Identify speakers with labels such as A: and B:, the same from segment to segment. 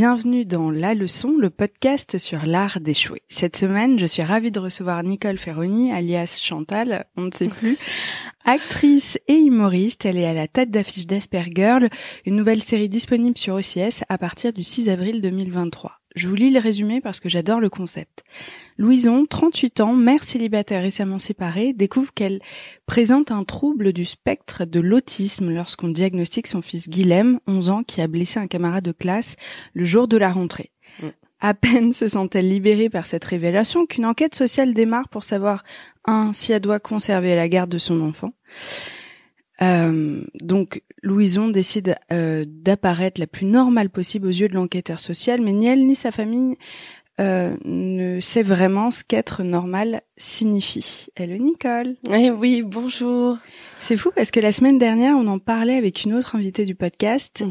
A: bienvenue dans La Leçon, le podcast sur l'art d'échouer. Cette semaine, je suis ravie de recevoir Nicole Ferroni, alias Chantal, on ne sait plus, actrice et humoriste. Elle est à la tête d'affiche d'Aspergirl, une nouvelle série disponible sur OCS à partir du 6 avril 2023. Je vous lis le résumé parce que j'adore le concept. Louison, 38 ans, mère célibataire récemment séparée, découvre qu'elle présente un trouble du spectre de l'autisme lorsqu'on diagnostique son fils Guilhem, 11 ans, qui a blessé un camarade de classe le jour de la rentrée. À peine se sent-elle libérée par cette révélation qu'une enquête sociale démarre pour savoir, si elle doit conserver la garde de son enfant. Donc Louison décide d'apparaître la plus normale possible aux yeux de l'enquêteur social, mais ni elle ni sa famille ne sait vraiment ce qu'être normal signifie. Hello Nicole.
B: Oui, bonjour.
A: C'est fou parce que la semaine dernière, on en parlait avec une autre invitée du podcast,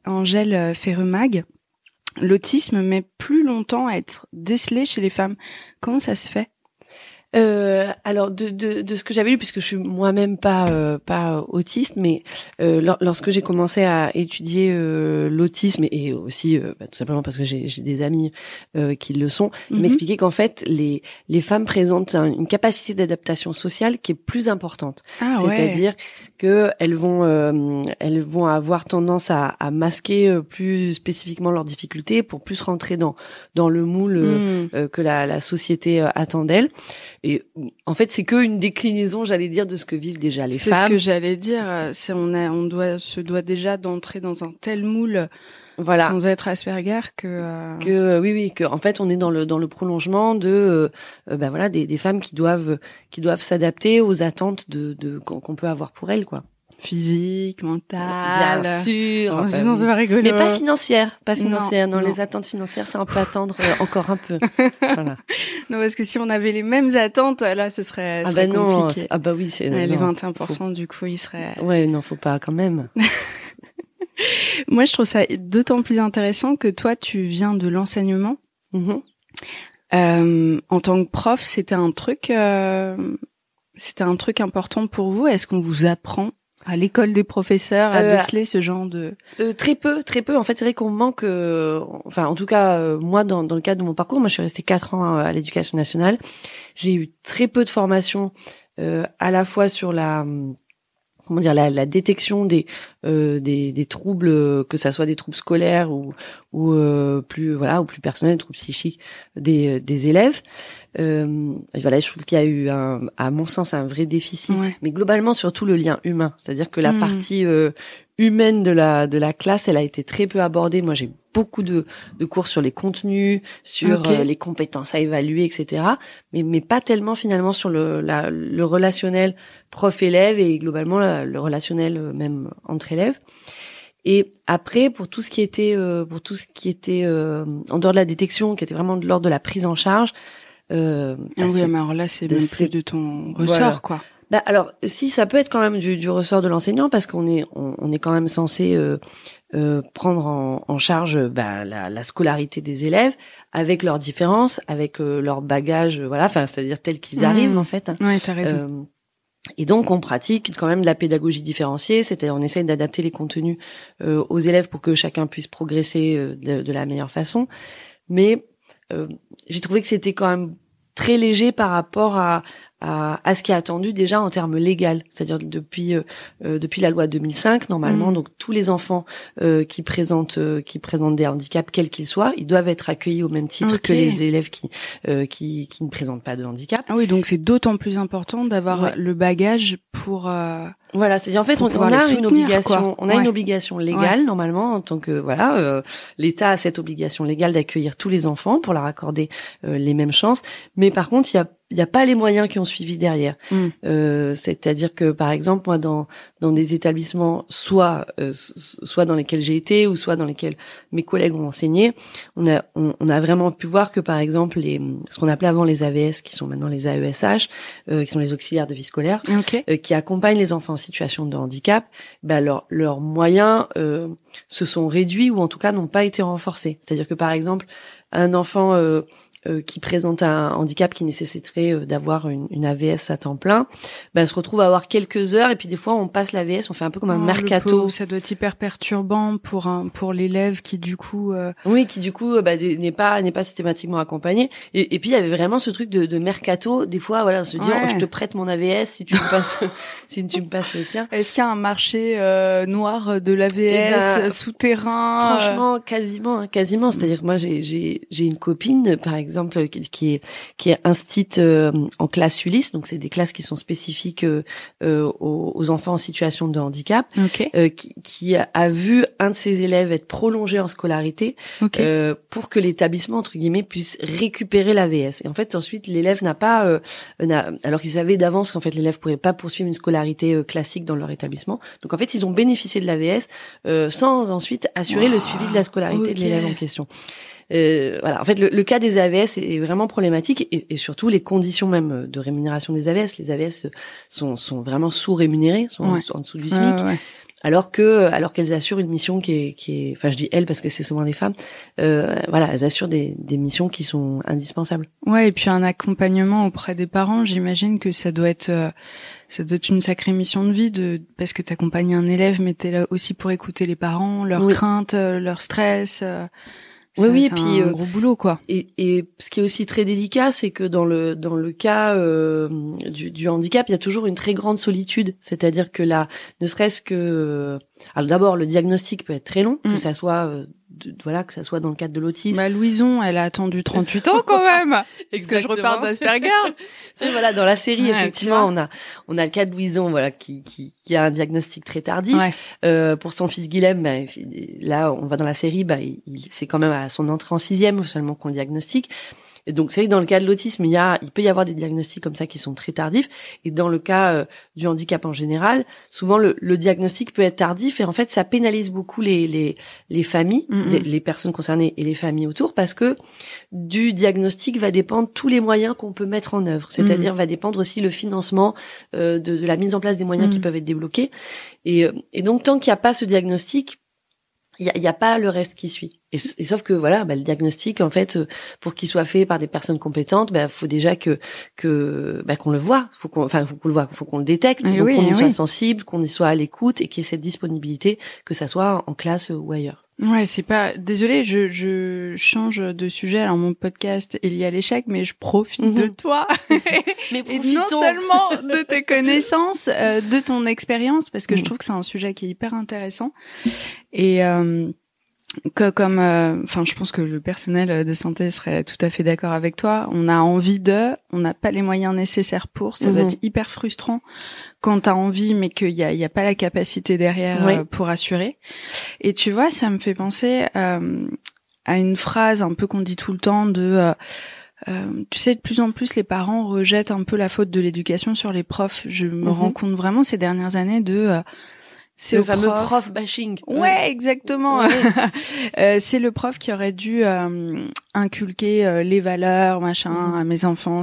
A: Angèle Ferremag. L'autisme met plus longtemps à être décelé chez les femmes. Comment ça se fait ?
B: Alors de ce que j'avais lu, puisque je suis moi-même pas autiste, mais lorsque j'ai commencé à étudier l'autisme et aussi tout simplement parce que j'ai des amis qui le sont, ils m'expliquaient qu'en fait les femmes présentent une capacité d'adaptation sociale qui est plus importante. C'est-à-dire que elles vont avoir tendance à masquer plus spécifiquement leurs difficultés pour plus rentrer dans le moule que la société attend d'elles. Et en fait, c'est que une déclinaison, j'allais dire, de ce que vivent déjà les femmes.
A: C'est ce que j'allais dire. On se doit déjà d'entrer dans un tel moule, sans être Asperger
B: que en fait, on est dans le prolongement de des femmes qui doivent s'adapter aux attentes qu'on peut avoir pour elles, quoi.
A: Physique, mentale.
B: Bien sûr.
A: On se va rigoler.
B: Mais pas financière. Non,
A: non.
B: les attentes financières, ça on peut attendre encore un peu. Voilà.
A: Non, parce que si on avait les mêmes attentes, là, ce serait compliqué.
B: Oui, c'est...
A: Les 21%, du coup, ils seraient...
B: Ouais, non, faut pas quand même.
A: Moi, je trouve ça d'autant plus intéressant que toi, tu viens de l'enseignement. En tant que prof, c'était un truc important pour vous. Est-ce qu'on vous apprend à l'école des professeurs à déceler ce genre de...
B: Très peu. En fait, c'est vrai qu'on manque... en tout cas, moi, dans le cadre de mon parcours, moi, je suis restée 4 ans à l'Éducation nationale. J'ai eu très peu de formation, à la fois sur la détection des troubles, que ça soit des troubles scolaires ou plus personnels, des troubles psychiques des élèves. Je trouve qu'il y a eu à mon sens un vrai déficit, mais globalement surtout le lien humain, c'est-à-dire que la partie humaine de la classe, elle a été très peu abordée. Moi, j'ai beaucoup de cours sur les contenus, sur les compétences à évaluer, etc. Mais pas tellement finalement sur le relationnel prof-élève et globalement le relationnel même entre élèves. Et après, pour tout ce qui était en dehors de la détection, qui était vraiment de l'ordre de la prise en charge.
A: Mais alors là, c'est même plus de ton ressort, quoi.
B: Alors, si, ça peut être quand même du ressort de l'enseignant, parce qu'on est quand même censé prendre en charge la scolarité des élèves avec leurs différences, avec leurs bagages, c'est-à-dire tels qu'ils arrivent en fait.
A: Ouais, t'as raison.
B: Et donc on pratique quand même de la pédagogie différenciée, c'est-à-dire on essaye d'adapter les contenus aux élèves pour que chacun puisse progresser de la meilleure façon. Mais j'ai trouvé que c'était quand même très léger par rapport à ce qui est attendu déjà en termes légal, c'est-à-dire depuis la loi 2005 normalement, donc tous les enfants qui présentent des handicaps quels qu'ils soient, ils doivent être accueillis au même titre que les élèves qui ne présentent pas de handicap.
A: Ah oui, donc c'est d'autant plus important d'avoir le bagage pour
B: c'est-à-dire en fait on a une obligation, une obligation légale normalement en tant que l'État a cette obligation légale d'accueillir tous les enfants pour leur accorder les mêmes chances, mais par contre il y a pas les moyens qui ont suivi derrière. C'est-à-dire que par exemple moi dans des établissements soit dans lesquels j'ai été ou soit dans lesquels mes collègues ont enseigné, on a vraiment pu voir que par exemple ce qu'on appelait avant les AVS qui sont maintenant les AESH, qui sont les auxiliaires de vie scolaire, qui accompagnent les enfants en situation de handicap, leurs moyens se sont réduits ou en tout cas n'ont pas été renforcés. C'est-à-dire que par exemple un enfant qui présentent un handicap qui nécessiterait d'avoir une AVS à temps plein, se retrouvent à avoir quelques heures et puis des fois on passe l'AVS, on fait un peu comme un mercato.
A: Ça doit être hyper perturbant pour l'élève qui du coup
B: n'est pas systématiquement accompagné et puis il y avait vraiment ce truc de mercato, des fois voilà, on se dit je te prête mon AVS si tu me passes le tien.
A: Est-ce qu'il y a un marché noir de l'AVS souterrain?
B: Franchement, quasiment, c'est-à-dire que moi j'ai une copine par exemple qui est instite en classe Ulysse, donc c'est des classes qui sont spécifiques aux enfants en situation de handicap, qui a vu un de ses élèves être prolongé en scolarité pour que l'établissement entre guillemets puisse récupérer l'AVS. Et en fait ensuite l'élève alors qu'ils savaient d'avance qu'en fait l'élève pourrait pas poursuivre une scolarité classique dans leur établissement. Donc en fait ils ont bénéficié de l'AVS sans ensuite assurer le suivi de la scolarité de l'élève en question. Voilà, en fait, le cas des AVS est vraiment problématique et surtout les conditions même de rémunération des AVS. Les AVS sont vraiment sous-rémunérés, sont en dessous du SMIC, alors qu'elles assurent une mission qui est, enfin, je dis elles parce que c'est souvent des femmes. Voilà, elles assurent des missions qui sont indispensables.
A: Ouais, et puis un accompagnement auprès des parents. J'imagine que ça doit être une sacrée mission de vie parce que t'accompagnes un élève, mais t'es là aussi pour écouter les parents, leurs craintes, leur stress.
B: Oui,
A: et puis un gros boulot quoi.
B: Et ce qui est aussi très délicat, c'est que dans le cas du handicap, il y a toujours une très grande solitude, c'est-à-dire que là, ne serait-ce que alors d'abord le diagnostic peut être très long, que ça soit que ça soit dans le cadre de l'autisme.
A: Louison, elle a attendu 38 ans quand même. Est-ce que je repars d'Asperger?
B: C'est voilà, dans la série effectivement, on a le cas de Louison qui a un diagnostic très tardif. Pour son fils Guilhem, là on va dans la série, c'est quand même à son entrée en 6e seulement qu'on le diagnostique. Et donc c'est vrai que dans le cas de l'autisme, il peut y avoir des diagnostics comme ça qui sont très tardifs. Et dans le cas du handicap en général, souvent le diagnostic peut être tardif et en fait ça pénalise beaucoup les familles, les personnes concernées et les familles autour, parce que du diagnostic va dépendre tous les moyens qu'on peut mettre en œuvre. C'est-à-dire va dépendre aussi le financement de la mise en place des moyens qui peuvent être débloqués. Et donc tant qu'il n'y a pas ce diagnostic, il y a pas le reste qui suit. Et sauf que voilà, le diagnostic en fait pour qu'il soit fait par des personnes compétentes, faut déjà qu'on le voit, faut qu'on le détecte, donc qu'on y soit sensible, qu'on y soit à l'écoute et qu'il y ait cette disponibilité, que ça soit en classe ou ailleurs.
A: Ouais, c'est pas, désolée, je change de sujet. Alors mon podcast est lié à l'échec, mais je profite de toi.
B: Mais
A: et non seulement de tes connaissances, de ton expérience, parce que je trouve que c'est un sujet qui est hyper intéressant. Et, je pense que le personnel de santé serait tout à fait d'accord avec toi. On a envie on n'a pas les moyens nécessaires pour. Ça doit être hyper frustrant quand t'as envie, mais qu'il y a pas la capacité derrière pour assurer. Et tu vois, ça me fait penser à une phrase un peu qu'on dit tout le temps tu sais, de plus en plus, les parents rejettent un peu la faute de l'éducation sur les profs. Je me rends compte vraiment ces dernières années
B: c'est le fameux prof bashing.
A: Ouais, exactement. Ouais. C'est le prof qui aurait dû inculquer les valeurs, à mes enfants.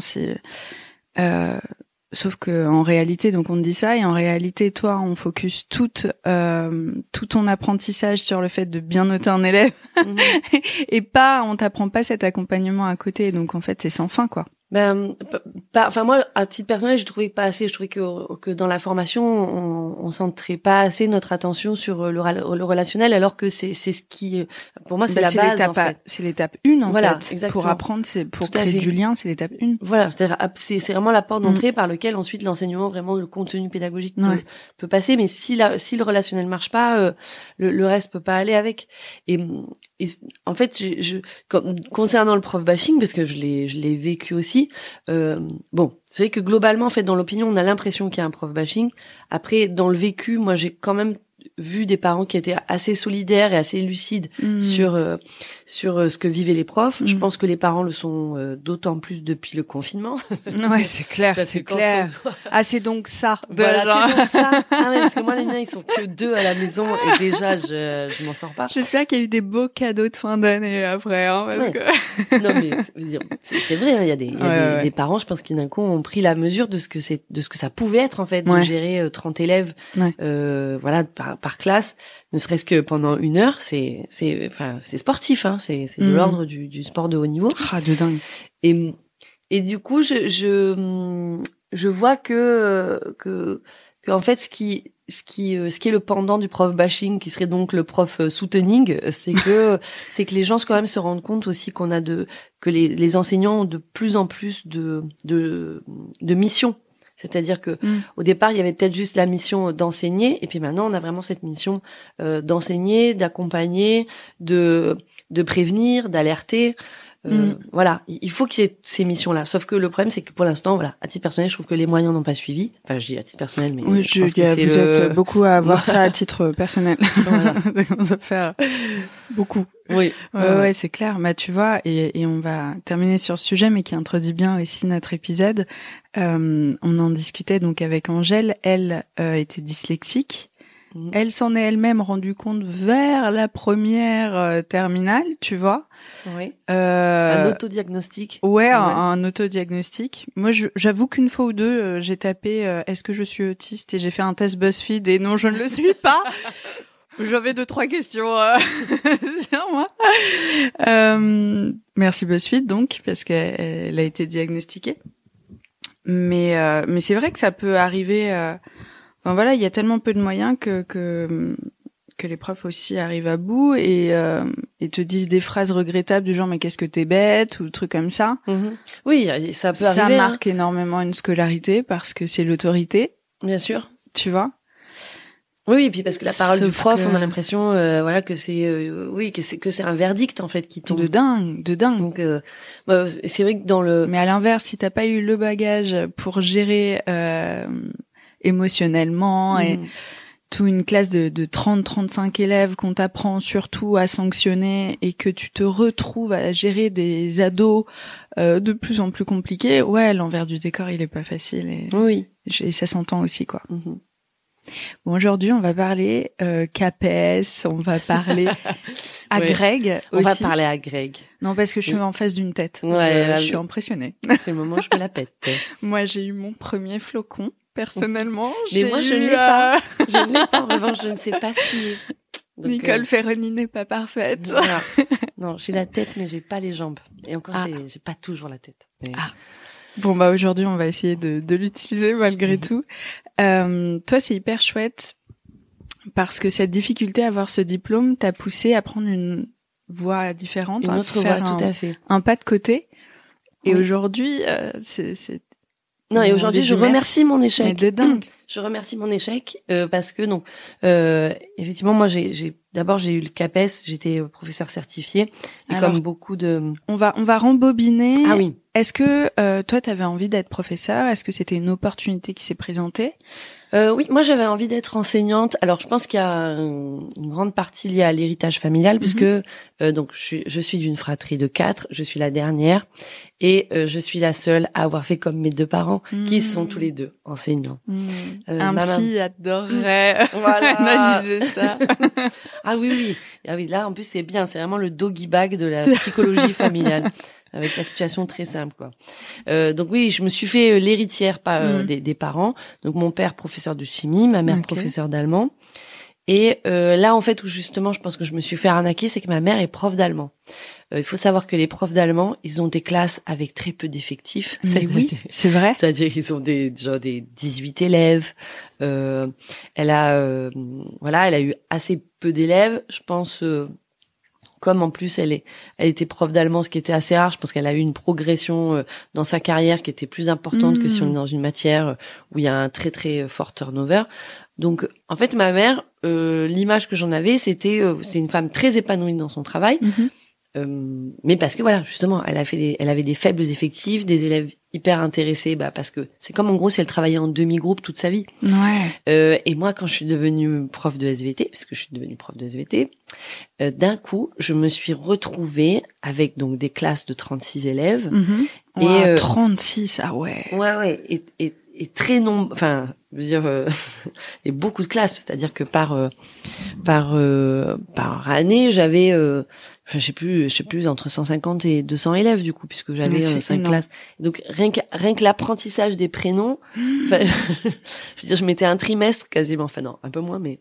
A: Sauf que en réalité, donc on te dit ça, et en réalité, toi, on focus tout ton apprentissage sur le fait de bien noter un élève, et on t'apprend pas cet accompagnement à côté. Donc en fait, c'est sans fin, quoi.
B: Moi, à titre personnel, je trouvais pas assez. Je trouvais que dans la formation, on centrait pas assez notre attention sur le relationnel, alors que c'est ce qui, pour moi, c'est la base.
A: C'est l'étape 1 en fait.
B: Exactement.
A: Pour apprendre, pour créer du lien, c'est l'étape 1.
B: Voilà, c'est vraiment la porte d'entrée par lequel ensuite l'enseignement, vraiment le contenu pédagogique peut passer. Mais si le relationnel marche pas, le reste peut pas aller avec. Et en fait, concernant le prof bashing, parce que je l'ai vécu aussi. C'est vrai que globalement, en fait, dans l'opinion, on a l'impression qu'il y a un prof bashing. Après, dans le vécu, moi, j'ai quand même vu des parents qui étaient assez solidaires et assez lucides sur ce que vivaient les profs. Je pense que les parents le sont d'autant plus depuis le confinement.
A: Ouais, c'est clair, c'est clair. C'est donc ça.
B: Voilà, c'est donc ça. Parce que moi, les miens, ils sont que 2 à la maison et déjà, je m'en sors pas.
A: J'espère qu'il y a eu des beaux cadeaux de fin d'année après, parce que...
B: Non, mais c'est vrai, il y a des parents, je pense, qui d'un coup ont pris la mesure de ce que ça pouvait être, en fait, de gérer 30 élèves, par classe, ne serait-ce que pendant 1 heure, c'est sportif, hein, c'est de l'ordre du sport de haut niveau.
A: Ah, de dingue.
B: Et du coup, je vois que en fait, ce qui est le pendant du prof bashing, qui serait donc le prof soutening, c'est que les gens quand même se rendent compte aussi que les enseignants ont de plus en plus de missions. C'est-à-dire que au départ, il y avait peut-être juste la mission d'enseigner, et puis maintenant, on a vraiment cette mission d'enseigner, d'accompagner, de prévenir, d'alerter. Voilà, il faut qu'il y ait ces missions-là. Sauf que le problème, c'est que pour l'instant, voilà, à titre personnel, je trouve que les moyens n'ont pas suivi. Enfin, je dis à titre personnel, mais
A: oui,
B: je pense que c'est
A: vous êtes beaucoup à avoir ça à titre personnel.
B: Voilà.
A: Ça va faire beaucoup.
B: Oui.
A: Ouais, c'est clair. Bah, tu vois, et on va terminer sur ce sujet, mais qui introduit bien aussi notre épisode. On en discutait donc avec Angèle. Elle était dyslexique. Elle s'en est elle-même rendue compte vers la première terminale, tu vois.
B: Oui. Un autodiagnostic.
A: Ouais, un autodiagnostic. Moi, j'avoue qu'une fois ou deux, j'ai tapé est-ce que je suis autiste et j'ai fait un test BuzzFeed et non, je ne le suis pas. J'avais 2-3 questions sur moi. Merci BuzzFeed donc parce qu'elle a été diagnostiquée. Mais c'est vrai que ça peut arriver. Enfin voilà, il y a tellement peu de moyens que les profs aussi arrivent à bout et te disent des phrases regrettables du genre mais qu'est-ce que t'es bête ou des trucs comme ça.
B: Oui, ça peut arriver.
A: Ça marque énormément une scolarité parce que c'est l'autorité.
B: Bien sûr.
A: Tu vois.
B: Oui, et puis parce que la parole du prof, on a l'impression voilà que c'est un verdict en fait qui tombe.
A: De dingue.
B: Donc c'est vrai que
A: mais à l'inverse, si t'as pas eu le bagage pour gérer émotionnellement et toute une classe de 30-35 élèves qu'on t'apprend surtout à sanctionner et que tu te retrouves à gérer des ados de plus en plus compliqués, ouais, l'envers du décor, il est pas facile et ça s'entend aussi, quoi. Bon, aujourd'hui, on va parler CAPES, on va parler à Greg aussi.
B: On va parler à Greg.
A: Non, parce que je suis en face d'une tête.
B: Ouais,
A: je suis impressionnée.
B: C'est le moment où je me la pète.
A: Moi, j'ai eu mon premier flocon. Personnellement,
B: mais moi je ne l'ai pas. Je ne l'ai pas. En revanche, je ne sais pas ce qui est.
A: Donc, Nicole Ferroni n'est pas parfaite.
B: Voilà. Non, j'ai la tête, mais j'ai pas les jambes. Et encore, j'ai pas toujours la tête. Mais...
A: Bon bah aujourd'hui, on va essayer de l'utiliser malgré tout. Toi, c'est hyper chouette parce que cette difficulté à avoir ce diplôme t'a poussé à prendre une voie différente,
B: une autre voie, tout à fait.
A: Un pas de côté. Et aujourd'hui, c'est
B: non, et aujourd'hui, je remercie mon échec.
A: Mais de dingue.
B: Je remercie mon échec parce que donc effectivement, moi d'abord j'ai eu le CAPES, j'étais professeur certifié et alors, comme beaucoup de
A: on va rembobiner.
B: Ah oui.
A: Est-ce que toi tu avais envie d'être professeur? Est-ce que c'était une opportunité qui s'est présentée?
B: Oui, moi j'avais envie d'être enseignante. Alors je pense qu'il y a une grande partie liée à l'héritage familial puisque donc je suis d'une fratrie de 4, je suis la dernière et je suis la seule à avoir fait comme mes 2 parents qui sont tous les 2 enseignants.
A: Un psy adorerait
B: voilà.
A: analyser ça.
B: Ah oui. Ah oui, là en plus c'est bien, c'est vraiment le doggy bag de la psychologie familiale. Avec la situation très simple, quoi. Donc oui, je me suis fait l'héritière des parents. Donc mon père professeur de chimie, ma mère professeur d'allemand. Et là, en fait, où justement, je pense que je me suis fait arnaquer, c'est que ma mère est prof d'allemand. Il faut savoir que les profs d'allemand, ils ont des classes avec très peu d'effectifs.
A: Mais oui, c'est vrai.
B: C'est-à-dire qu'ils ont des 18 élèves. Elle a eu assez peu d'élèves. Je pense. Comme en plus elle était prof d'allemand, ce qui était assez rare, je pense qu'elle a eu une progression dans sa carrière qui était plus importante que si on est dans une matière où il y a un très très fort turnover. Donc en fait ma mère, l'image que j'en avais, c'est une femme très épanouie dans son travail, mais parce que voilà justement elle avait des faibles effectifs, des élèves hyper intéressés, parce que c'est comme en gros si elle travaillait en demi-groupe toute sa vie.
A: Ouais.
B: Et moi quand je suis devenue prof de SVT, parce que je suis devenue prof de SVT, d'un coup je me suis retrouvée avec donc des classes de 36 élèves.
A: Et 36, ah ouais.
B: Ouais, et très enfin je veux dire et beaucoup de classes, c'est-à-dire que par année j'avais enfin je sais plus entre 150 et 200 élèves du coup puisque j'avais 5 classes. Donc rien que l'apprentissage des prénoms, enfin je veux dire je mettais un trimestre quasiment, enfin non, un peu moins mais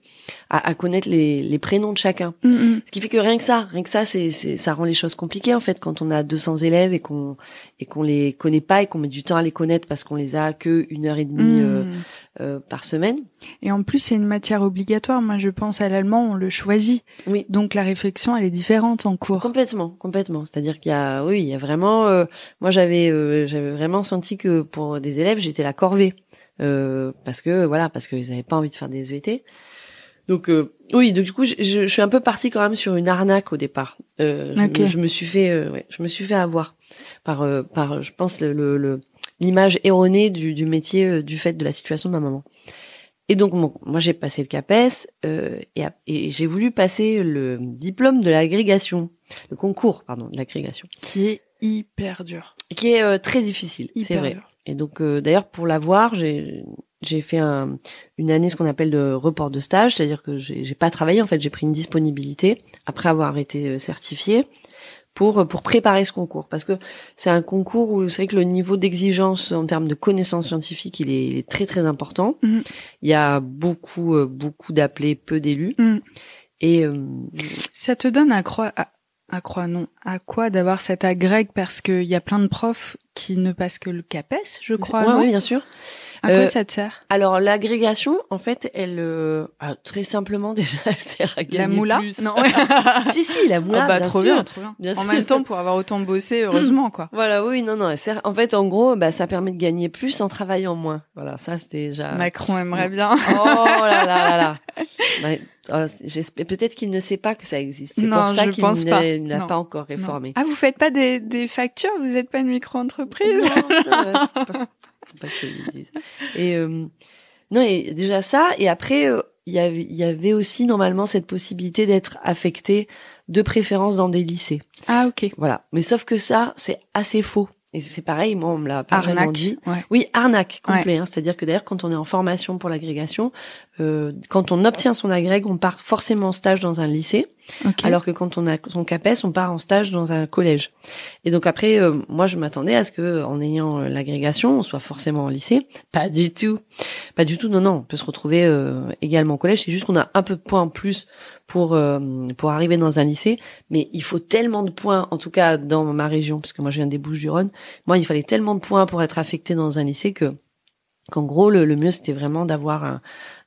B: à connaître les prénoms de chacun. Ce qui fait que rien que ça ça rend les choses compliquées en fait quand on a 200 élèves et qu'on les connaît pas et qu'on met du temps à les connaître parce qu'on les a que 1h30 par semaine.
A: Et en plus, c'est une matière obligatoire. Moi, je pense à l'allemand, on le choisit.
B: Oui.
A: Donc, la réflexion, elle est différente en cours.
B: Complètement. C'est-à-dire qu'il y a vraiment, moi, j'avais vraiment senti que pour des élèves, j'étais la corvée. Parce qu'ils avaient pas envie de faire des SVT. Donc, donc du coup, je suis un peu partie quand même sur une arnaque au départ. Je me suis fait avoir par, je pense, l'image erronée du métier du fait de la situation de ma maman. Et donc moi j'ai passé le CAPES et j'ai voulu passer le diplôme de l'agrégation, le concours de l'agrégation,
A: qui est hyper dur,
B: qui est très difficile, c'est vrai. Dur. Et donc d'ailleurs pour l'avoir j'ai fait une année ce qu'on appelle de report de stage, c'est-à-dire que j'ai pas travaillé en fait, j'ai pris une disponibilité après avoir été certifiée. Pour préparer ce concours, parce que c'est un concours où c'est vrai que le niveau d'exigence en termes de connaissances scientifiques il est très très important. Il y a beaucoup d'appelés, peu d'élus. Et
A: ça te donne à quoi d'avoir cette agrég, parce qu'il y a plein de profs qui ne passent que le CAPES, je crois.
B: Oui, bien sûr.
A: À quoi ça te sert?
B: Alors l'agrégation, en fait, elle très simplement déjà, elle sert à gagner
A: la moula
B: plus.
A: Non.
B: si, la moula.
A: Bien trop
B: sûr.
A: Bien en même temps, pour avoir autant bossé, heureusement quoi.
B: Voilà, oui, non, elle sert. En fait, en gros, ça permet de gagner plus en travaillant moins. Voilà, ça c'était déjà.
A: Macron aimerait bien.
B: Oh là. J'espère peut-être qu'il ne sait pas que ça existe. C'est pour ça qu'il ne l'a pas encore réformé.
A: Ah, vous faites pas des factures? Vous êtes pas une micro-entreprise?
B: Non, faut pas que je le dise. Et non, et déjà ça, et après il y avait aussi normalement cette possibilité d'être affecté de préférence dans des lycées.
A: Ah ok.
B: Voilà, mais sauf que ça c'est assez faux. Et c'est pareil, moi on me l'a pas vraiment dit.
A: Ouais.
B: Oui, arnaque complet. Hein, c'est-à-dire que d'ailleurs quand on est en formation pour l'agrégation, quand on obtient son agrég, on part forcément en stage dans un lycée, alors que quand on a son CAPES, on part en stage dans un collège. Et donc après, moi je m'attendais à ce que en ayant l'agrégation, on soit forcément en lycée. Pas du tout. Non, on peut se retrouver également au collège. C'est juste qu'on a un peu de points en plus pour arriver dans un lycée, mais il faut tellement de points, en tout cas dans ma région, parce que moi je viens des Bouches-du-Rhône. Moi, il fallait tellement de points pour être affecté dans un lycée qu'en gros le mieux c'était vraiment d'avoir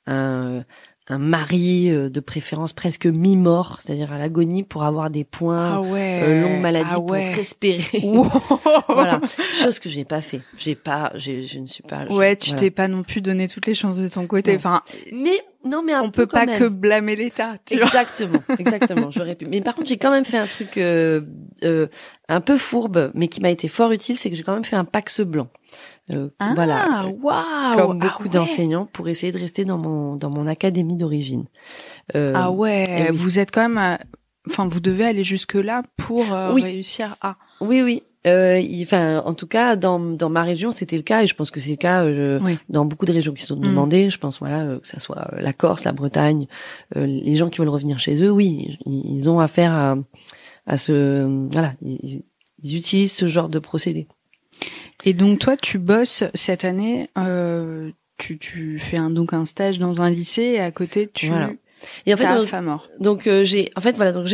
B: un mari de préférence presque mi-mort, c'est-à-dire à l'agonie, pour avoir des points, longue maladie pour respirer. Voilà, chose que j'ai pas fait. Je ne suis pas.
A: Tu t'es pas non plus donné toutes les chances de ton côté.
B: Non.
A: Enfin,
B: mais
A: on peut pas que blâmer l'État.
B: Exactement. J'aurais pu. Mais par contre, j'ai quand même fait un truc un peu fourbe, mais qui m'a été fort utile, c'est que j'ai quand même fait un Pax blanc. Voilà, comme beaucoup d'enseignants, pour essayer de rester dans mon académie d'origine.
A: Oui. Vous êtes quand même, vous devez aller jusque là pour réussir à.
B: Oui. En tout cas, dans ma région, c'était le cas, et je pense que c'est le cas dans beaucoup de régions qui sont demandées. Je pense, que ça soit la Corse, la Bretagne, les gens qui veulent revenir chez eux, oui, ils ont affaire à ce, ils utilisent ce genre de procédé.
A: Et donc toi, tu bosses cette année, tu fais donc un stage dans un lycée, et à côté tu
B: et en fait
A: donc
B: j'ai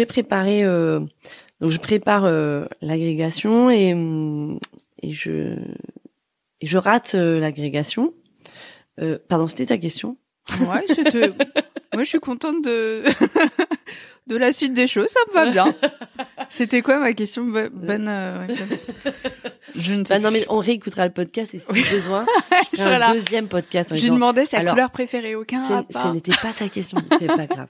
B: préparé donc je prépare l'agrégation et je rate l'agrégation. Pardon, c'était ta question?
A: Ouais, c'était. Moi, je suis contente de la suite des choses, ça me va bien. C'était quoi ma question? Bonne. Je ne sais
B: non, mais on réécoutera le podcast, et si besoin, je ferai un deuxième podcast.
A: Je lui demandais sa couleur préférée,
B: ce n'était pas sa question, c'est pas grave.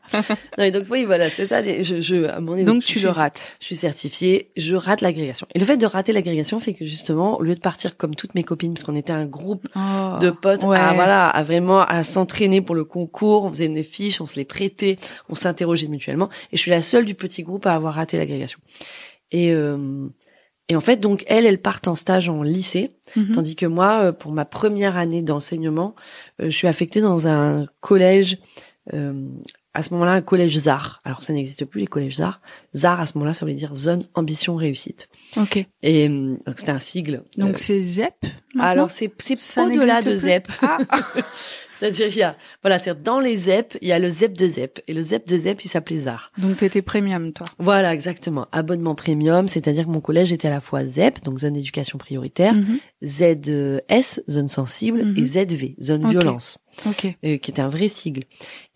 B: Non, et donc oui, voilà, cette année, à mon avis,
A: donc tu le rates.
B: Je suis certifiée, je rate l'agrégation. Et le fait de rater l'agrégation fait que justement, au lieu de partir comme toutes mes copines, parce qu'on était un groupe de potes à vraiment à s'entraîner pour le concours, on faisait des fiches, on se les prêtait, on s'interrogeait mutuellement, et je suis la seule du petit groupe à avoir raté l'agrégation. Et en fait, donc, elles partent en stage en lycée, tandis que moi, pour ma première année d'enseignement, je suis affectée dans un collège à ce moment-là un collège ZAR. Alors ça n'existe plus les collèges ZAR. ZAR à ce moment-là, ça voulait dire zone ambition réussite.
A: Ok.
B: Et donc c'était un sigle.
A: Donc c'est ZEP.
B: Alors c'est au-delà de ZEP.
A: Ah.
B: C'est-à-dire c'est-à-dire dans les ZEP, il y a le ZEP de ZEP et le ZEP de ZEP, il s'appelait ZAR.
A: Donc t'étais premium toi.
B: Voilà, exactement. Abonnement premium, c'est-à-dire que mon collège était à la fois ZEP, donc zone d'éducation prioritaire, ZS, zone sensible, et ZV, zone violence.
A: Ok.
B: Qui était un vrai sigle.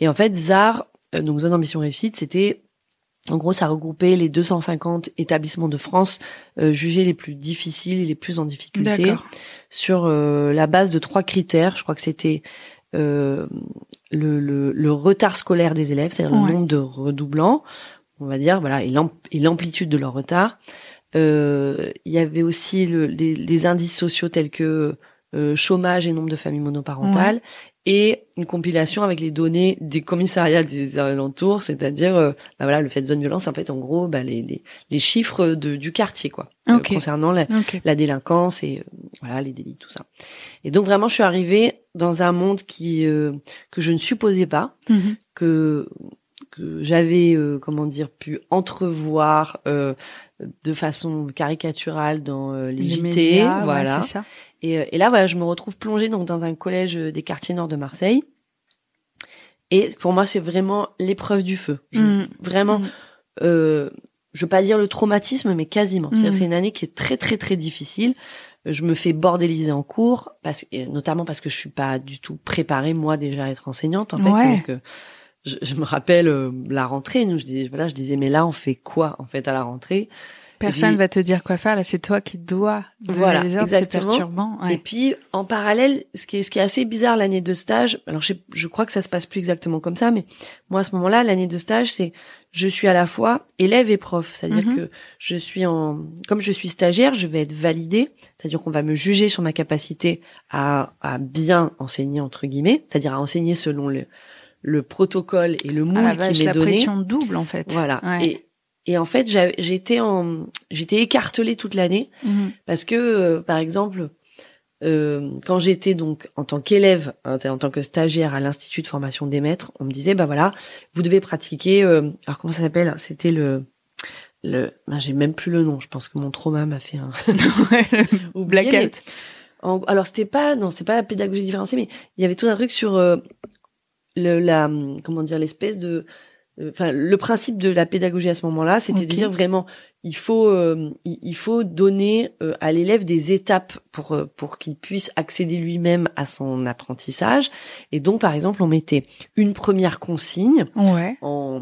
B: Et en fait, ZAR, donc zone ambition réussite, c'était, en gros, ça regroupait les 250 établissements de France jugés les plus difficiles et les plus en difficulté.
A: D'accord.
B: Sur la base de 3 critères. Je crois que c'était le retard scolaire des élèves, c'est-à-dire le nombre de redoublants, on va dire, voilà, et l'amplitude de leur retard. Il y avait aussi les indices sociaux tels que chômage et nombre de familles monoparentales, et une compilation avec les données des commissariats des alentours, c'est-à-dire le fait de zone violence, en fait, en gros, les chiffres du quartier, quoi, concernant la délinquance et les délits, tout ça. Et donc vraiment, je suis arrivée dans un monde que je ne supposais pas, que j'avais pu entrevoir de façon caricaturale dans les JT,
A: médias,
B: voilà.
A: C'est ça.
B: Et là, je me retrouve plongée donc dans un collège des quartiers nord de Marseille. Et pour moi, c'est vraiment l'épreuve du feu. Vraiment, je veux pas dire le traumatisme, mais quasiment. C'est-à-dire, c'est une année qui est très, très, très difficile. Je me fais bordéliser en cours, notamment parce que je suis pas du tout préparée, moi, déjà, à être enseignante, en fait. Donc, je me rappelle la rentrée, je disais, mais là, on fait quoi, en fait, à la rentrée?
A: Personne va te dire quoi faire, là, c'est toi qui dois donner les ordres, c'est perturbant. Ouais.
B: Et puis, en parallèle, ce qui est assez bizarre, l'année de stage, alors je crois que ça se passe plus exactement comme ça, mais moi, à ce moment-là, l'année de stage, je suis à la fois élève et prof. C'est-à-dire que comme je suis stagiaire, je vais être validée, c'est-à-dire qu'on va me juger sur ma capacité à bien enseigner, entre guillemets, c'est-à-dire à enseigner selon le protocole et le moule qui m'est donné.
A: La pression double, en fait.
B: Voilà. Ouais. Et en fait, j'étais écartelée toute l'année parce que, par exemple, quand j'étais donc en tant qu'élève, en tant que stagiaire à l'Institut de formation des maîtres, on me disait, vous devez pratiquer. Alors comment ça s'appelle? C'était j'ai même plus le nom. Je pense que mon trauma m'a fait un
A: ou blackout.
B: Alors c'est pas la pédagogie différenciée, mais il y avait tout un truc sur l'espèce de le principe de la pédagogie à ce moment-là, c'était de dire vraiment, il faut donner à l'élève des étapes pour qu'il puisse accéder lui-même à son apprentissage. Et donc, par exemple, on mettait une première consigne en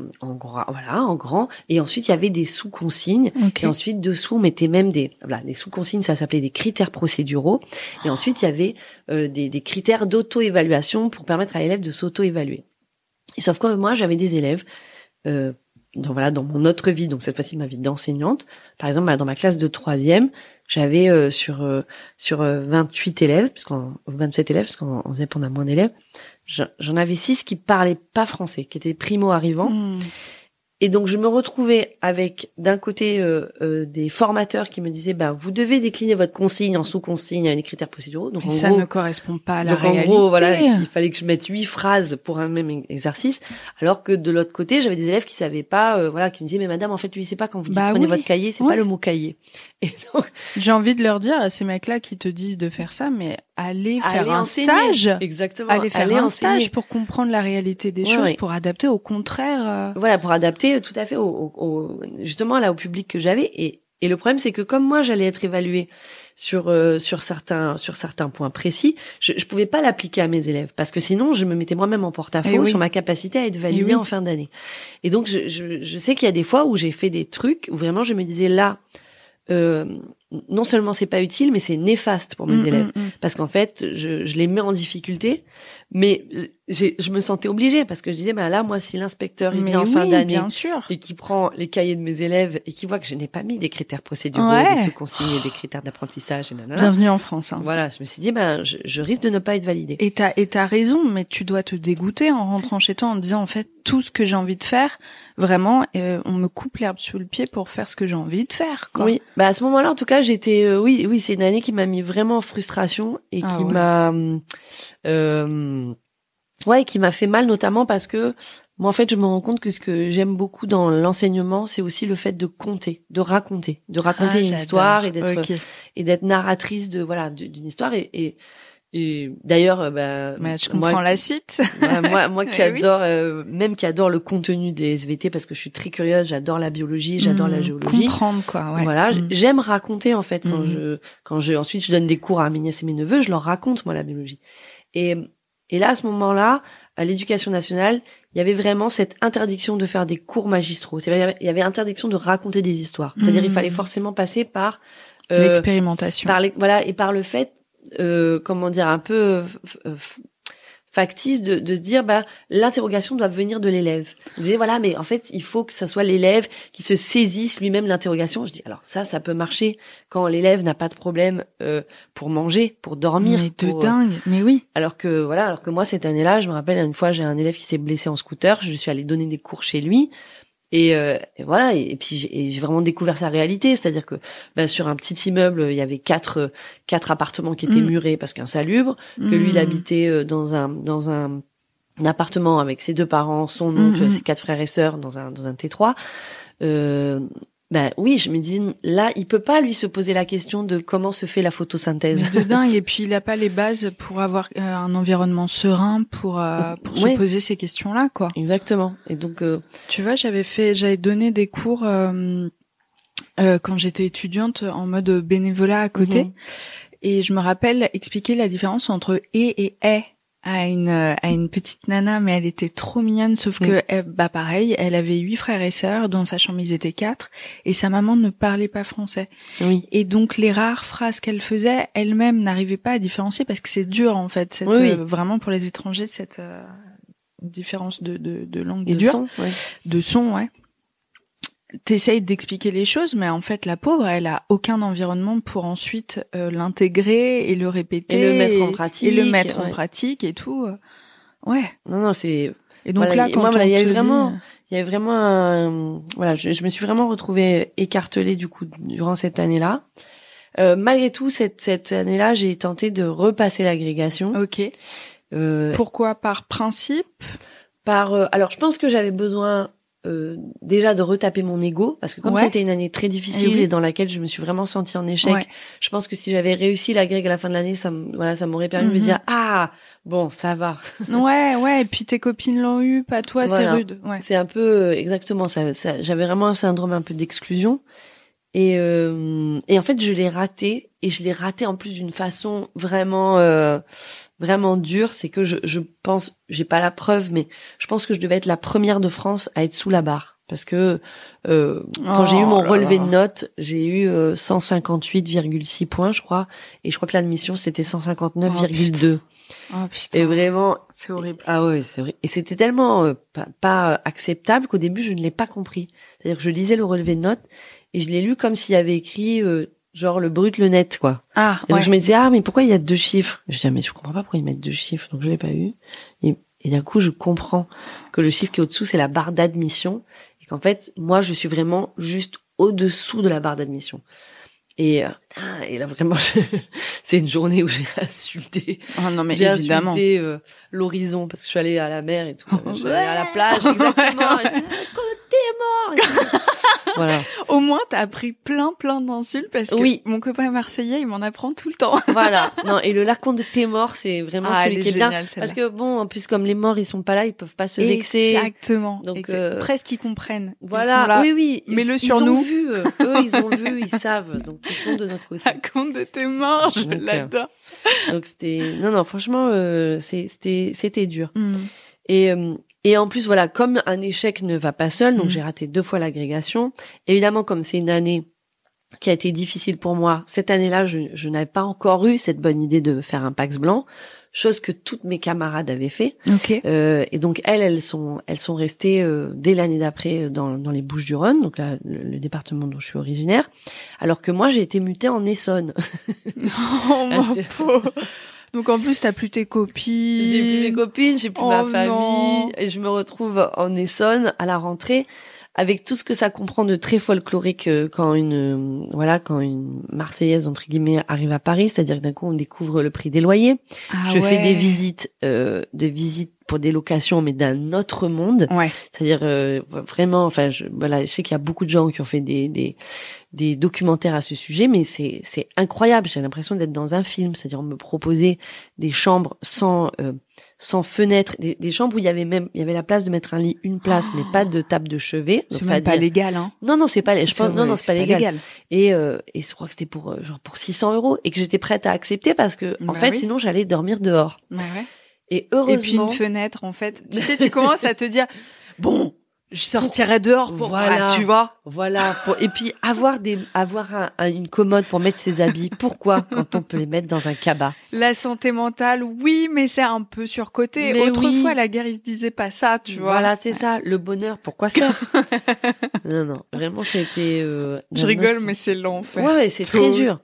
B: grand, et ensuite il y avait des sous-consignes, et ensuite dessous on mettait même les sous-consignes, ça s'appelait des critères procéduraux, et ensuite il y avait des critères d'auto-évaluation pour permettre à l'élève de s'auto-évaluer. Et sauf que moi, j'avais des élèves dans mon autre vie, donc cette fois-ci ma vie d'enseignante. Par exemple, dans ma classe de 3e, j'avais sur 28 élèves, 27 élèves, parce qu'on faisait on a moins d'élèves, j'en avais 6 qui parlaient pas français, qui étaient primo-arrivants. Et donc, je me retrouvais avec, d'un côté, des formateurs qui me disaient, vous devez décliner votre consigne en sous-consigne avec des critères procéduraux. Donc,
A: ça ne correspond pas à la réalité.
B: En gros, il fallait que je mette 8 phrases pour un même exercice. Alors que de l'autre côté, j'avais des élèves qui savaient pas, qui me disaient, mais madame, en fait, lui, il sait pas quand vous dites prenez votre cahier, c'est pas le mot cahier. Et donc,
A: j'ai envie de leur dire à ces mecs-là qui te disent de faire ça, mais allez faire un stage.
B: Exactement.
A: Allez faire un stage pour comprendre la réalité des choses, pour adapter au contraire.
B: Voilà, pour adapter tout à fait justement là au public que j'avais. Et le problème, c'est que comme moi, j'allais être évaluée sur certains points précis, je pouvais pas l'appliquer à mes élèves parce que sinon, je me mettais moi-même en porte-à-faux sur ma capacité à être validée en fin d'année. Et donc, je sais qu'il y a des fois où j'ai fait des trucs où vraiment je me disais là, non seulement c'est pas utile, mais c'est néfaste pour mes élèves parce qu'en fait, je les mets en difficulté, mais je me sentais obligée parce que je disais là, moi, si l'inspecteur il vient en fin d'année et qui prend les cahiers de mes élèves et qui voit que je n'ai pas mis des critères procéduraux, des sous-consignes et des critères d'apprentissage et nanana.
A: Bienvenue en France.
B: Voilà, je me suis dit je risque de ne pas être validée.
A: Et t'as raison, mais tu dois te dégoûter en rentrant chez toi en te disant en fait tout ce que j'ai envie de faire, vraiment, on me coupe l'herbe sous le pied pour faire ce que j'ai envie de faire. Quoi.
B: Oui, à ce moment-là, en tout cas, j'étais oui, c'est une année qui m'a mis vraiment en frustration et qui m'a qui m'a fait mal, notamment parce que Moi, en fait, je me rends compte que ce que j'aime beaucoup dans l'enseignement, c'est aussi le fait de conter, de raconter une histoire et d'être narratrice d'une histoire et d'ailleurs,
A: je comprends la suite.
B: moi qui adore, même qui adore le contenu des SVT parce que je suis très curieuse, j'adore la biologie, j'adore la géologie.
A: Comprendre quoi, ouais.
B: Voilà, j'aime raconter en fait ensuite je donne des cours à mes nièces et mes neveux, je leur raconte moi la biologie. Et là, à ce moment-là, à l'Éducation nationale, il y avait vraiment cette interdiction de faire des cours magistraux. C'est-à-dire, il y avait interdiction de raconter des histoires. C'est-à-dire, il fallait forcément passer par
A: l'expérimentation.
B: Et par le fait, un peu factice de se dire l'interrogation doit venir de l'élève. Vous disiez mais en fait il faut que ça soit l'élève qui se saisisse lui-même l'interrogation. Je dis alors ça peut marcher quand l'élève n'a pas de problème pour manger, pour dormir.
A: Mais de dingue, mais oui.
B: Alors que moi cette année-là, je me rappelle une fois j'ai un élève qui s'est blessé en scooter, je suis allée donner des cours chez lui. Et puis j'ai vraiment découvert sa réalité, c'est-à-dire que sur un petit immeuble, il y avait quatre appartements qui étaient murés parce qu'insalubres, que lui il habitait dans un appartement avec ses 2 parents, son oncle, ses 4 frères et sœurs dans un T3. Oui, je me dis là, il peut pas lui se poser la question de comment se fait la photosynthèse.
A: De dingue. Et puis il a pas les bases pour avoir un environnement serein pour se poser ces questions-là, quoi.
B: Exactement. Et donc,
A: tu vois, j'avais donné des cours quand j'étais étudiante en mode bénévolat à côté, et je me rappelle expliquer la différence entre et est. À une petite nana, mais elle était trop mignonne, sauf que pareil, elle avait 8 frères et sœurs, dans sa chambre ils étaient 4, et sa maman ne parlait pas français. Oui. Et donc les rares phrases qu'elle faisait, elle-même n'arrivait pas à différencier parce que c'est dur en fait, vraiment pour les étrangers cette différence de langue
B: et
A: dure,
B: de son,
A: ouais. T'essayes d'expliquer les choses, mais en fait, la pauvre, elle a aucun environnement pour ensuite l'intégrer et le répéter.
B: Et le mettre en pratique.
A: Et le mettre en pratique et tout. Ouais.
B: Non, c'est...
A: Et donc là, quand
B: il y avait vraiment je me suis vraiment retrouvée écartelée, du coup, durant cette année-là. Malgré tout, cette année-là, j'ai tenté de repasser l'agrégation.
A: Ok. Pourquoi? Par principe?
B: Alors, je pense que j'avais besoin... déjà de retaper mon ego parce que comme c'était une année très difficile et dans laquelle je me suis vraiment sentie en échec, je pense que si j'avais réussi l'agrég à la fin de l'année, ça m'aurait permis de me dire bon, ça va. Ouais,
A: et puis tes copines l'ont eu, pas toi, c'est rude. Ouais.
B: C'est un peu exactement ça, j'avais vraiment un syndrome un peu d'exclusion et en fait, je l'ai raté en plus d'une façon vraiment vraiment dur, c'est que je pense, j'ai pas la preuve, mais je pense que je devais être la première de France à être sous la barre. Parce que quand j'ai eu mon relevé de notes, j'ai eu 158,6 points, je crois. Et je crois que l'admission, c'était 159,2.
A: Oh putain.
B: Et vraiment...
A: C'est horrible.
B: Ah ouais, c'est horrible. Et c'était tellement pas acceptable qu'au début, je ne l'ai pas compris. C'est-à-dire que je lisais le relevé de notes et je l'ai lu comme s'il y avait écrit... genre le brut, le net, quoi. Et donc je me disais, mais pourquoi il y a 2 chiffres? Je disais, mais je comprends pas pourquoi ils mettent 2 chiffres, donc je l'ai pas eu. Et d'un coup, je comprends que le chiffre qui est au-dessous, c'est la barre d'admission. Et qu'en fait, moi, je suis vraiment juste au-dessous de la barre d'admission. Et là, vraiment, c'est une journée où j'ai insulté.
A: Oh non, mais
B: j'ai
A: évidemment.
B: Insulté l'horizon, parce que je suis allée à la mer et tout. Je suis allée à la plage, exactement. T'es mort. Voilà.
A: Au moins, t'as appris plein d'insultes parce que mon copain marseillais, il m'en apprend tout le temps.
B: Voilà. Non, et le Laconte de T'es mort, c'est vraiment celui qui est bien. Parce que bon, en plus, comme les morts, ils sont pas là, ils peuvent pas se vexer.
A: Exactement.
B: Donc,
A: presque ils comprennent.
B: Voilà.
A: Ils sont là.
B: Oui.
A: Mets-le sur nous.
B: Eux, ils ont vu, ils savent. Donc, ils sont de notre côté.
A: Laconte de T'es mort, je l'adore.
B: Donc, c'était, non, franchement, c'était dur. Et en plus, voilà, comme un échec ne va pas seul, donc j'ai raté 2 fois l'agrégation. Évidemment, comme c'est une année qui a été difficile pour moi, cette année-là, je n'avais pas encore eu cette bonne idée de faire un Pax blanc, chose que toutes mes camarades avaient fait.
A: Okay.
B: Et donc elles sont restées dès l'année d'après dans les Bouches-du-Rhône, donc là, le département dont je suis originaire, alors que moi j'ai été mutée en Essonne.
A: Oh mon pauvre. Donc en plus t'as plus tes copines.
B: J'ai plus mes copines, j'ai plus ma famille, et je me retrouve en Essonne à la rentrée avec tout ce que ça comprend de très folklorique quand une Marseillaise entre guillemets arrive à Paris, c'est-à-dire que d'un coup on découvre le prix des loyers. Je fais des visites pour des locations, mais d'un autre monde.
A: Ouais.
B: C'est-à-dire vraiment, enfin, je sais qu'il y a beaucoup de gens qui ont fait des documentaires à ce sujet, mais c'est incroyable. J'ai l'impression d'être dans un film. C'est-à-dire, on me proposait des chambres sans fenêtre, des chambres où il y avait la place de mettre un lit, une place, mais pas de table de chevet.
A: Donc, c'est même pas légal, hein.
B: Non, c'est pas, c'est pas légal. Et je crois que c'était pour 600 € et que j'étais prête à accepter parce que, en fait, sinon, j'allais dormir dehors.
A: Ouais.
B: Et heureusement. Et
A: puis une fenêtre, en fait. Tu sais, tu commences à te dire, bon, je sortirais dehors pour, voilà, tu vois.
B: Voilà. Et puis avoir une commode pour mettre ses habits. Pourquoi quand on peut les mettre dans un cabas?
A: La santé mentale, oui, mais c'est un peu surcoté. Mais autrefois, la guerre, ils se disaient pas ça, tu vois.
B: Voilà, c'est ça. Le bonheur, pourquoi faire? Non, vraiment, c'était.
A: Je rigole, mais c'est l'enfer.
B: Ouais, c'est très dur.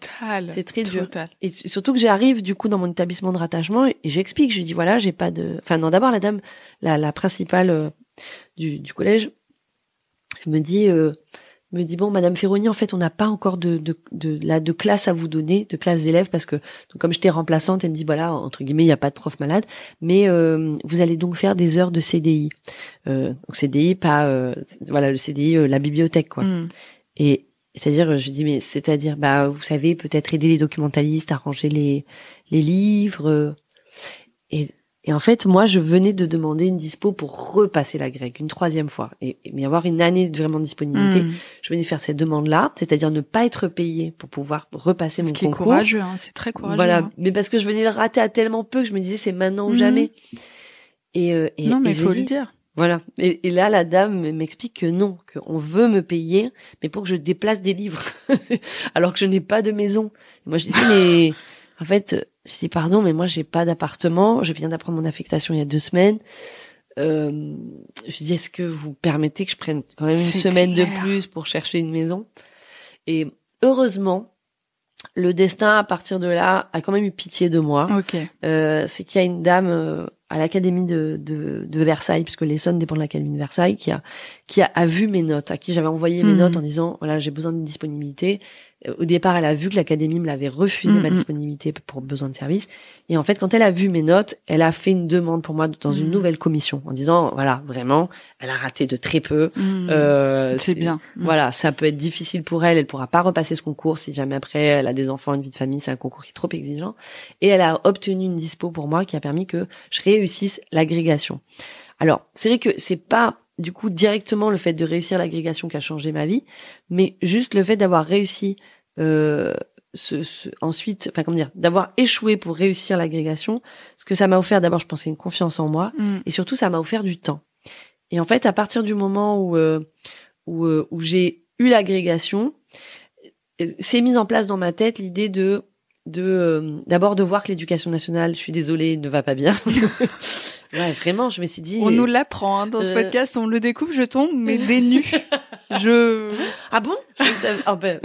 A: C'est très dur.
B: Et surtout que j'arrive du coup dans mon établissement de rattachement et j'explique. Je lui dis voilà, j'ai pas de. Enfin non, d'abord la dame, la principale. Du collège me dit bon Madame Ferroni, en fait on n'a pas encore de classe à vous donner, de classe d'élèves, parce que donc, comme j'étais remplaçante, elle me dit voilà, entre guillemets il y a pas de prof malade, mais vous allez donc faire des heures de CDI, donc CDI pas voilà, le CDI la bibliothèque quoi. Et c'est-à-dire je dis mais c'est-à-dire bah vous savez peut-être aider les documentalistes à ranger les livres et en fait, moi, je venais de demander une dispo pour repasser la grecque une 3e fois mais avoir une année de vraiment disponibilité. Je venais de faire cette demande-là, c'est-à-dire ne pas être payée pour pouvoir repasser mon concours.
A: Ce qui est courageux, hein, c'est très courageux.
B: Voilà,
A: hein.
B: Mais parce que je venais le rater à tellement peu que je me disais c'est maintenant ou jamais.
A: Non, mais il faut le dire.
B: Voilà. Et là, la dame m'explique que non, qu'on veut me payer, mais pour que je déplace des livres, alors que je n'ai pas de maison. Et moi, je disais mais en fait. Je dis pardon, mais moi j'ai pas d'appartement. Je viens d'apprendre mon affectation il y a 2 semaines. Je dis est-ce que vous permettez que je prenne quand même une semaine de plus pour chercher une maison? Et heureusement, le destin à partir de là a quand même eu pitié de moi.
A: Okay.
B: C'est qu'il y a une dame à l'académie de Versailles, puisque l'Essonne dépend de l'académie de Versailles, qui a vu mes notes, à qui j'avais envoyé mes notes en disant voilà j'ai besoin d'une disponibilité. Au départ, elle a vu que l'académie me l'avait refusé ma disponibilité pour besoin de service. Et en fait, quand elle a vu mes notes, elle a fait une demande pour moi dans une nouvelle commission en disant, voilà, vraiment, elle a raté de très peu.
A: C'est bien.
B: Voilà, ça peut être difficile pour elle. Elle pourra pas repasser ce concours si jamais après elle a des enfants, une vie de famille. C'est un concours qui est trop exigeant. Et elle a obtenu une dispo pour moi qui a permis que je réussisse l'agrégation. Alors, c'est vrai que c'est pas du coup directement le fait de réussir l'agrégation qui a changé ma vie, mais juste le fait d'avoir réussi ensuite, enfin comment dire, d'avoir échoué pour réussir l'agrégation, ce que ça m'a offert, d'abord je pensais une confiance en moi, et surtout ça m'a offert du temps. Et en fait, à partir du moment où j'ai eu l'agrégation, c'est mise en place dans ma tête l'idée d'abord de voir que l'éducation nationale, je suis désolée, ne va pas bien. Ouais, vraiment, je me suis dit.
A: On nous l'apprend, hein, dans ce podcast, on le découvre, je tombe, mais des nus.
B: Ah bon?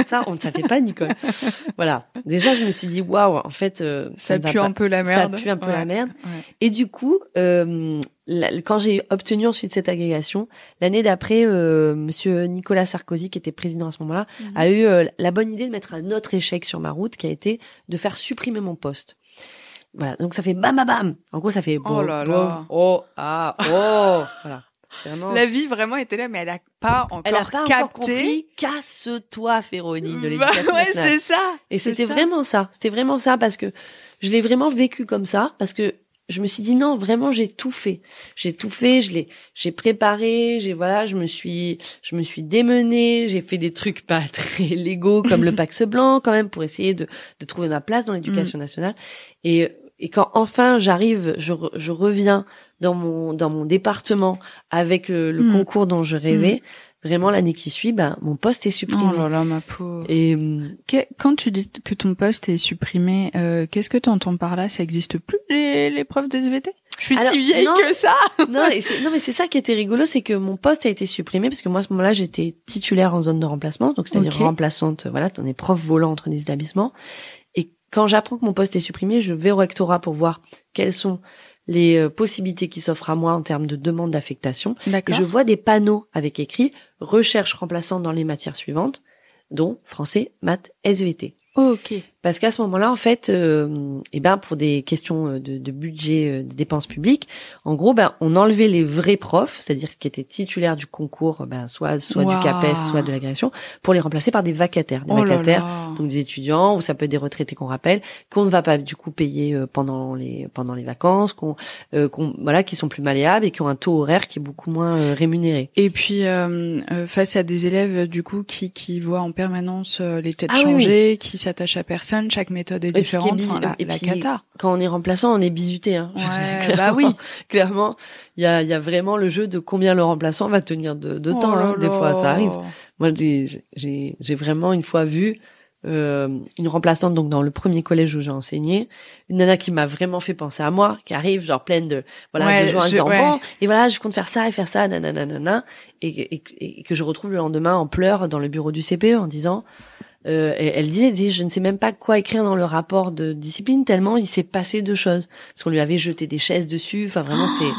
B: Ça, on ne savait pas, Nicole. Voilà. Déjà, je me suis dit, waouh, en fait,
A: ça pue un peu la merde.
B: Ça pue un peu la merde. Ouais. Et du coup, quand j'ai obtenu ensuite cette agrégation, l'année d'après, monsieur Nicolas Sarkozy, qui était président à ce moment-là, a eu la bonne idée de mettre un autre échec sur ma route, qui a été de faire supprimer mon poste. Voilà, donc ça fait bam bam bam. En gros, ça fait
A: oh là là.
B: Voilà.
A: Vraiment... La vie vraiment était là, mais elle a pas encore
B: compris. Casse-toi, Ferroni, de l'éducation nationale.
A: Ouais, c'est ça.
B: Et c'était vraiment ça. C'était vraiment ça parce que je l'ai vraiment vécu comme ça parce que je me suis dit non, vraiment j'ai tout fait. J'ai préparé, je me suis démenée, j'ai fait des trucs pas très légaux comme le Pax blanc quand même pour essayer de trouver ma place dans l'éducation nationale. Et quand enfin j'arrive, je reviens dans mon département avec le concours dont je rêvais. Vraiment, l'année qui suit, mon poste est supprimé.
A: Oh là là, ma pauvre.
B: Et
A: quand tu dis que ton poste est supprimé, qu'est-ce que tu entends par là? Ça existe plus les profs de SVT? Je suis si vieille que ça.
B: Non, mais c'est ça qui était rigolo, c'est que mon poste a été supprimé parce que moi à ce moment-là j'étais titulaire en zone de remplacement, donc c'est-à-dire remplaçante. Voilà, on est prof volant entre des établissements. Et quand j'apprends que mon poste est supprimé, je vais au rectorat pour voir quelles sont les possibilités qui s'offrent à moi en termes de demande d'affectation.
A: D'accord.
B: Et je vois des panneaux avec écrit recherche remplaçante dans les matières suivantes, dont français, maths, SVT.
A: Ok.
B: Parce qu'à ce moment-là, en fait, pour des questions de budget, de dépenses publiques, en gros, on enlevait les vrais profs, c'est-à-dire qui étaient titulaires du concours, soit du CAPES, soit de l'agrégation, pour les remplacer par des vacataires. Des vacataires, donc des étudiants, ou ça peut être des retraités qu'on rappelle, qu'on ne va pas du coup payer pendant les vacances, qui sont plus malléables et qui ont un taux horaire qui est beaucoup moins rémunéré.
A: Et puis face à des élèves du coup qui voient en permanence les têtes changer, oui. Qui s'attachent à personne, chaque méthode est différente. La cata.
B: Quand on est remplaçant, on est bizuté. Hein.
A: Ouais, bah oui.
B: Clairement, il y a vraiment le jeu de combien le remplaçant va tenir de temps. Hein. Des fois, ça arrive. Moi, j'ai vraiment une fois vu une remplaçante donc dans le premier collège où j'ai enseigné, une nana qui m'a vraiment fait penser à moi, qui arrive genre pleine de de joie en disant bon et voilà je compte faire ça nanana et que je retrouve le lendemain en pleurs dans le bureau du CPE en disant elle disait je ne sais même pas quoi écrire dans le rapport de discipline tellement il s'est passé de choses parce qu'on lui avait jeté des chaises dessus, enfin vraiment c'était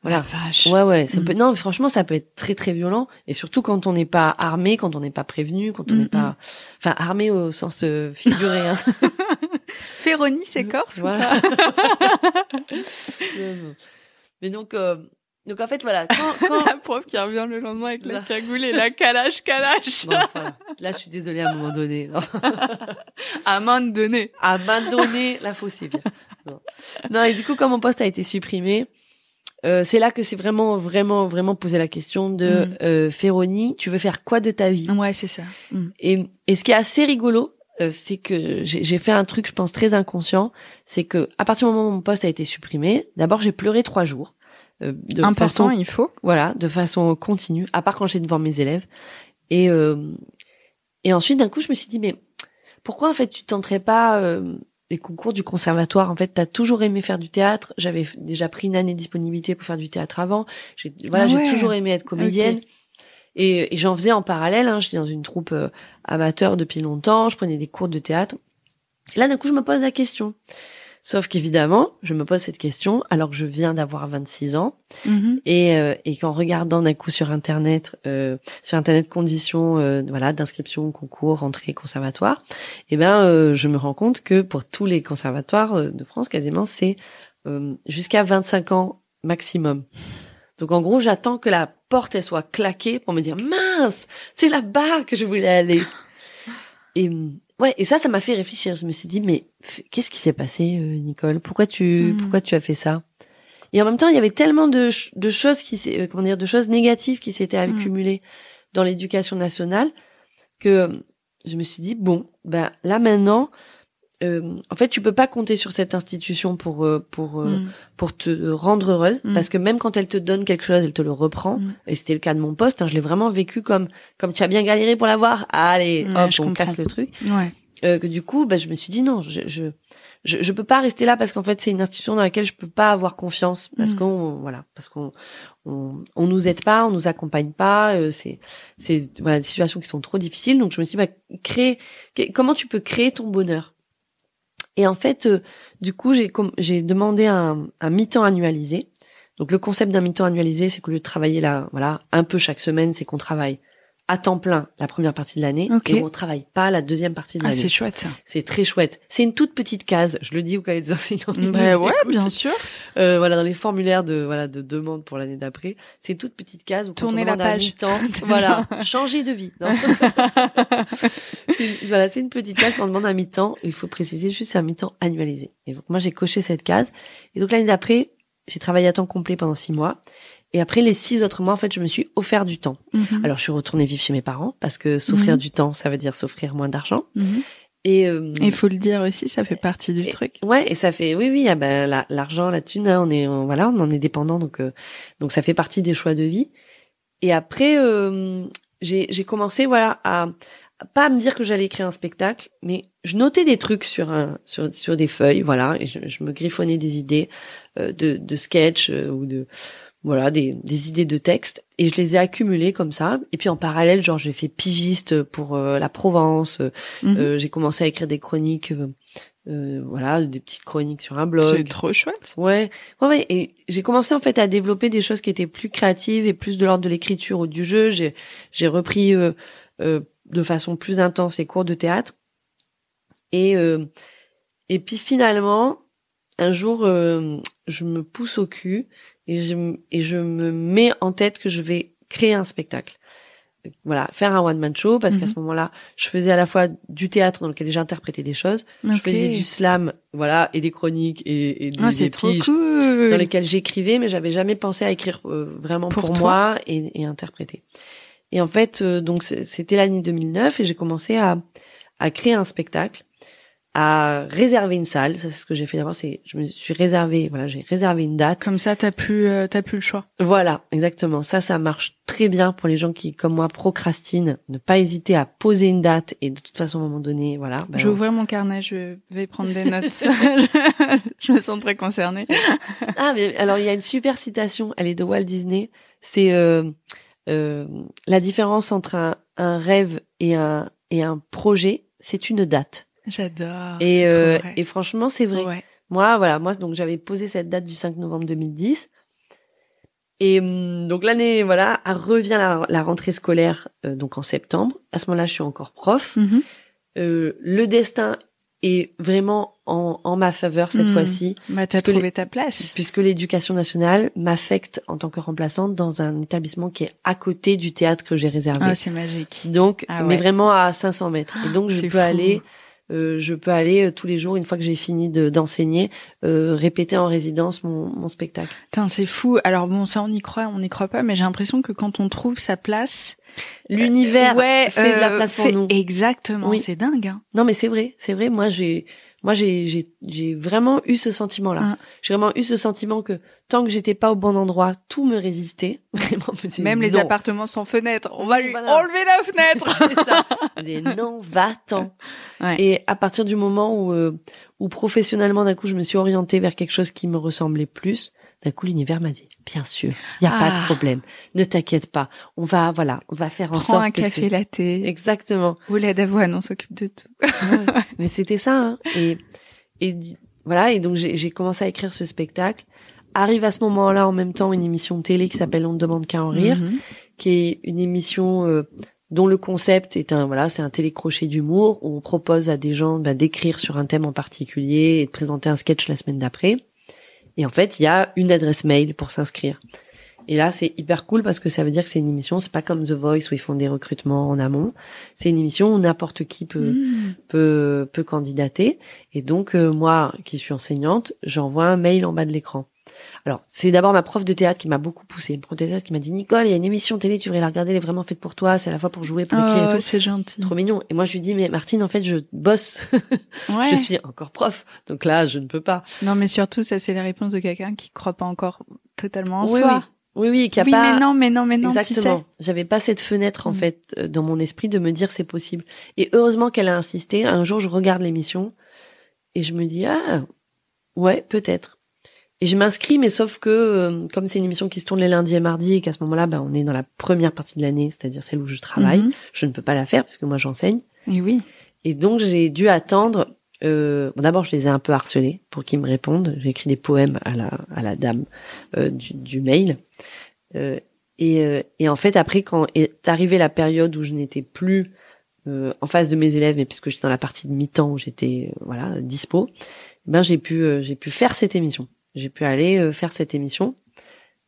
B: voilà. Ouais, ça peut, non, franchement, ça peut être très, très violent. Et surtout quand on n'est pas armé, quand on n'est pas prévenu, quand on n'est pas, enfin, armé au sens figuré, hein.
A: Féronie, c'est corse,
B: voilà. Ou pas? Mais donc, en fait, voilà. Quand...
A: La prof qui revient le lendemain avec la cagoule et la calache.
B: Bon, voilà. Là, je suis désolée à un moment donné. Non.
A: À main donnée,
B: là, faut sévir. Non, et du coup, quand mon poste a été supprimé, c'est là que c'est vraiment posé la question de Féronie, tu veux faire quoi de ta vie?
A: Ouais, c'est ça.
B: Et ce qui est assez rigolo, c'est que j'ai fait un truc, je pense très inconscient, c'est que à partir du moment où mon poste a été supprimé, d'abord j'ai pleuré 3 jours.
A: Important, il faut.
B: Voilà, de façon continue, à part quand j'étais devant mes élèves. Et ensuite d'un coup je me suis dit mais pourquoi en fait tu tenterais pas les concours du conservatoire? En fait, t'as toujours aimé faire du théâtre. J'avais déjà pris une année de disponibilité pour faire du théâtre avant. J'ai toujours aimé être comédienne. Okay. Et j'en faisais en parallèle. Hein. J'étais dans une troupe amateur depuis longtemps. Je prenais des cours de théâtre. Et là, d'un coup, je me pose la question. Sauf qu'évidemment, je me pose cette question alors que je viens d'avoir 26 ans et qu'en regardant d'un coup sur Internet conditions d'inscription, concours, entrée, conservatoire, je me rends compte que pour tous les conservatoires de France, quasiment, c'est jusqu'à 25 ans maximum. Donc en gros, j'attends que la porte elle soit claquée pour me dire mince, c'est là-bas que je voulais aller. Et ça m'a fait réfléchir. Je me suis dit, mais qu'est-ce qui s'est passé, Nicole? Pourquoi tu as fait ça? Et en même temps, il y avait tellement de choses de choses négatives qui s'étaient accumulées dans l'éducation nationale que je me suis dit, bon, là maintenant, en fait, tu peux pas compter sur cette institution pour te rendre heureuse, parce que même quand elle te donne quelque chose, elle te le reprend. Et c'était le cas de mon poste. Hein, je l'ai vraiment vécu comme tu as bien galéré pour l'avoir. Allez, hop, on casse le truc.
A: Ouais.
B: Que du coup, je me suis dit non, je peux pas rester là parce qu'en fait c'est une institution dans laquelle je peux pas avoir confiance parce qu'on nous aide pas, on nous accompagne pas. C'est des situations qui sont trop difficiles. Donc je me suis dit comment tu peux créer ton bonheur. Et en fait, du coup, j'ai demandé un mi-temps annualisé. Donc, le concept d'un mi-temps annualisé, c'est qu'au lieu de travailler un peu chaque semaine, c'est qu'on travaille à temps plein la première partie de l'année et on travaille pas la deuxième partie de l'année.
A: Ah, c'est chouette, ça.
B: C'est très chouette. C'est une toute petite case. Je le dis au cas des enseignants.
A: Ouais, bien sûr.
B: Dans les formulaires de demande pour l'année d'après, c'est une toute petite case où
A: tourner la page.
B: Mi-temps, changer de vie. Non. C'est une petite case quand on demande un mi-temps. Il faut préciser juste c'est un mi-temps annualisé. Et donc moi j'ai coché cette case. Et donc l'année d'après, j'ai travaillé à temps complet pendant 6 mois. Et après les 6 autres mois, en fait, je me suis offert du temps. Alors je suis retournée vivre chez mes parents parce que s'offrir du temps, ça veut dire s'offrir moins d'argent. Et
A: il faut le dire aussi, ça fait partie du truc.
B: Ouais, et ça fait oui, l'argent, la thune, hein, on en est dépendant, donc ça fait partie des choix de vie. Et après, j'ai commencé à pas à me dire que j'allais écrire un spectacle, mais je notais des trucs sur des feuilles, et je me griffonnais des idées de sketch ou des idées de texte, et je les ai accumulées comme ça. Et puis en parallèle, j'ai fait pigiste pour la Provence. J'ai commencé à écrire des chroniques, des petites chroniques sur un blog.
A: C'est trop chouette.
B: Ouais. Et j'ai commencé en fait à développer des choses qui étaient plus créatives et plus de l'ordre de l'écriture ou du jeu. J'ai repris de façon plus intense les cours de théâtre. Et puis finalement, un jour, je me pousse au cul et je me mets en tête que je vais créer un spectacle. Voilà, faire un one-man show, parce qu'à ce moment-là, je faisais à la fois du théâtre dans lequel j'interprétais des choses, je faisais du slam, voilà, et des chroniques et des piges
A: cool.
B: dans lesquelles j'écrivais, mais j'avais jamais pensé à écrire vraiment pour moi et interpréter. Et en fait, donc c'était l'année 2009 et j'ai commencé à créer un spectacle, à réserver une salle. Ça, c'est ce que j'ai fait d'abord. Je me suis réservé, voilà, j'ai réservé une date.
A: Comme ça, t'as plus le choix.
B: Voilà, exactement. Ça marche très bien pour les gens qui, comme moi, procrastinent. Ne pas hésiter à poser une date et de toute façon, à un moment donné, voilà.
A: Je vais ouvrir mon carnet, je vais prendre des notes. Je me sens très concernée.
B: Ah, mais alors, il y a une super citation. Elle est de Walt Disney. C'est la différence entre un rêve et un projet, c'est une date.
A: J'adore.
B: Et franchement, c'est vrai.
A: Ouais.
B: Moi, donc j'avais posé cette date du 5 novembre 2010. Et donc l'année, voilà, revient la rentrée scolaire, donc en septembre. À ce moment-là, je suis encore prof. Le destin est vraiment en ma faveur cette fois-ci.
A: Bah, t'as trouvé ta place.
B: Puisque l'éducation nationale m'affecte en tant que remplaçante dans un établissement qui est à côté du théâtre que j'ai réservé.
A: Ah, c'est magique.
B: Donc, mais vraiment à 500 mètres. Et donc, je peux aller tous les jours, une fois que j'ai fini d'enseigner, répéter en résidence mon spectacle.
A: Putain, c'est fou. Alors bon, ça on y croit pas, mais j'ai l'impression que quand on trouve sa place,
B: l'univers fait de la place pour nous.
A: Exactement, oui. C'est dingue. Hein.
B: Non, mais c'est vrai. Moi, j'ai vraiment eu ce sentiment-là. J'ai vraiment eu ce sentiment que tant que j'étais pas au bon endroit, tout me résistait. Vraiment,
A: même les appartements sans fenêtre, on va lui enlever la fenêtre.
B: C'est ça. Mais non, va-t'en. Ouais. Et à partir du moment où professionnellement, d'un coup, je me suis orientée vers quelque chose qui me ressemblait plus, d'un coup, l'univers m'a dit, bien sûr, il y a pas de problème. Ne t'inquiète pas. On va faire en sorte.
A: Prends un café latte.
B: Exactement.
A: Ou lait d'avoine, on s'occupe de tout.
B: Ouais. Mais c'était ça, hein. Et voilà. Et donc, j'ai commencé à écrire ce spectacle. Arrive à ce moment-là, en même temps, une émission télé qui s'appelle On ne demande qu'à en rire, qui est une émission, dont le concept est c'est un télécrochet d'humour où on propose à des gens, d'écrire sur un thème en particulier et de présenter un sketch la semaine d'après. Et en fait, il y a une adresse mail pour s'inscrire. Et là, c'est hyper cool parce que ça veut dire que c'est une émission, c'est pas comme The Voice où ils font des recrutements en amont. C'est une émission où n'importe qui peut candidater. Et donc, moi, qui suis enseignante, j'envoie un mail en bas de l'écran. Alors, c'est d'abord ma prof de théâtre qui m'a beaucoup poussée. Une prof de théâtre qui m'a dit, Nicole, il y a une émission télé, tu devrais la regarder, elle est vraiment faite pour toi, c'est à la fois pour jouer, pour écrire et tout.
A: C'est gentil.
B: Trop mignon. Et moi, je lui dis, mais Martine, en fait, je bosse. Ouais. Je suis encore prof. Donc là, je ne peux pas.
A: Non, mais surtout, ça, c'est la réponse de quelqu'un qui croit pas encore totalement en soi.
B: Oui, qui a pas.
A: Mais non.
B: Exactement. J'avais pas cette fenêtre, en fait, dans mon esprit de me dire c'est possible. Et heureusement qu'elle a insisté. Un jour, je regarde l'émission et je me dis, ouais, peut-être. Et je m'inscris, mais sauf que, comme c'est une émission qui se tourne les lundis et mardis, et qu'à ce moment-là, on est dans la première partie de l'année, c'est-à-dire celle où je travaille, je ne peux pas la faire, parce que moi, j'enseigne.
A: Et oui.
B: Et donc, j'ai dû attendre, d'abord, je les ai un peu harcelés pour qu'ils me répondent. J'ai écrit des poèmes à la dame, du mail. Et en fait, après, quand est arrivée la période où je n'étais plus, en face de mes élèves, mais puisque j'étais dans la partie de mi-temps où j'étais, dispo, j'ai pu faire cette émission. J'ai pu aller faire cette émission,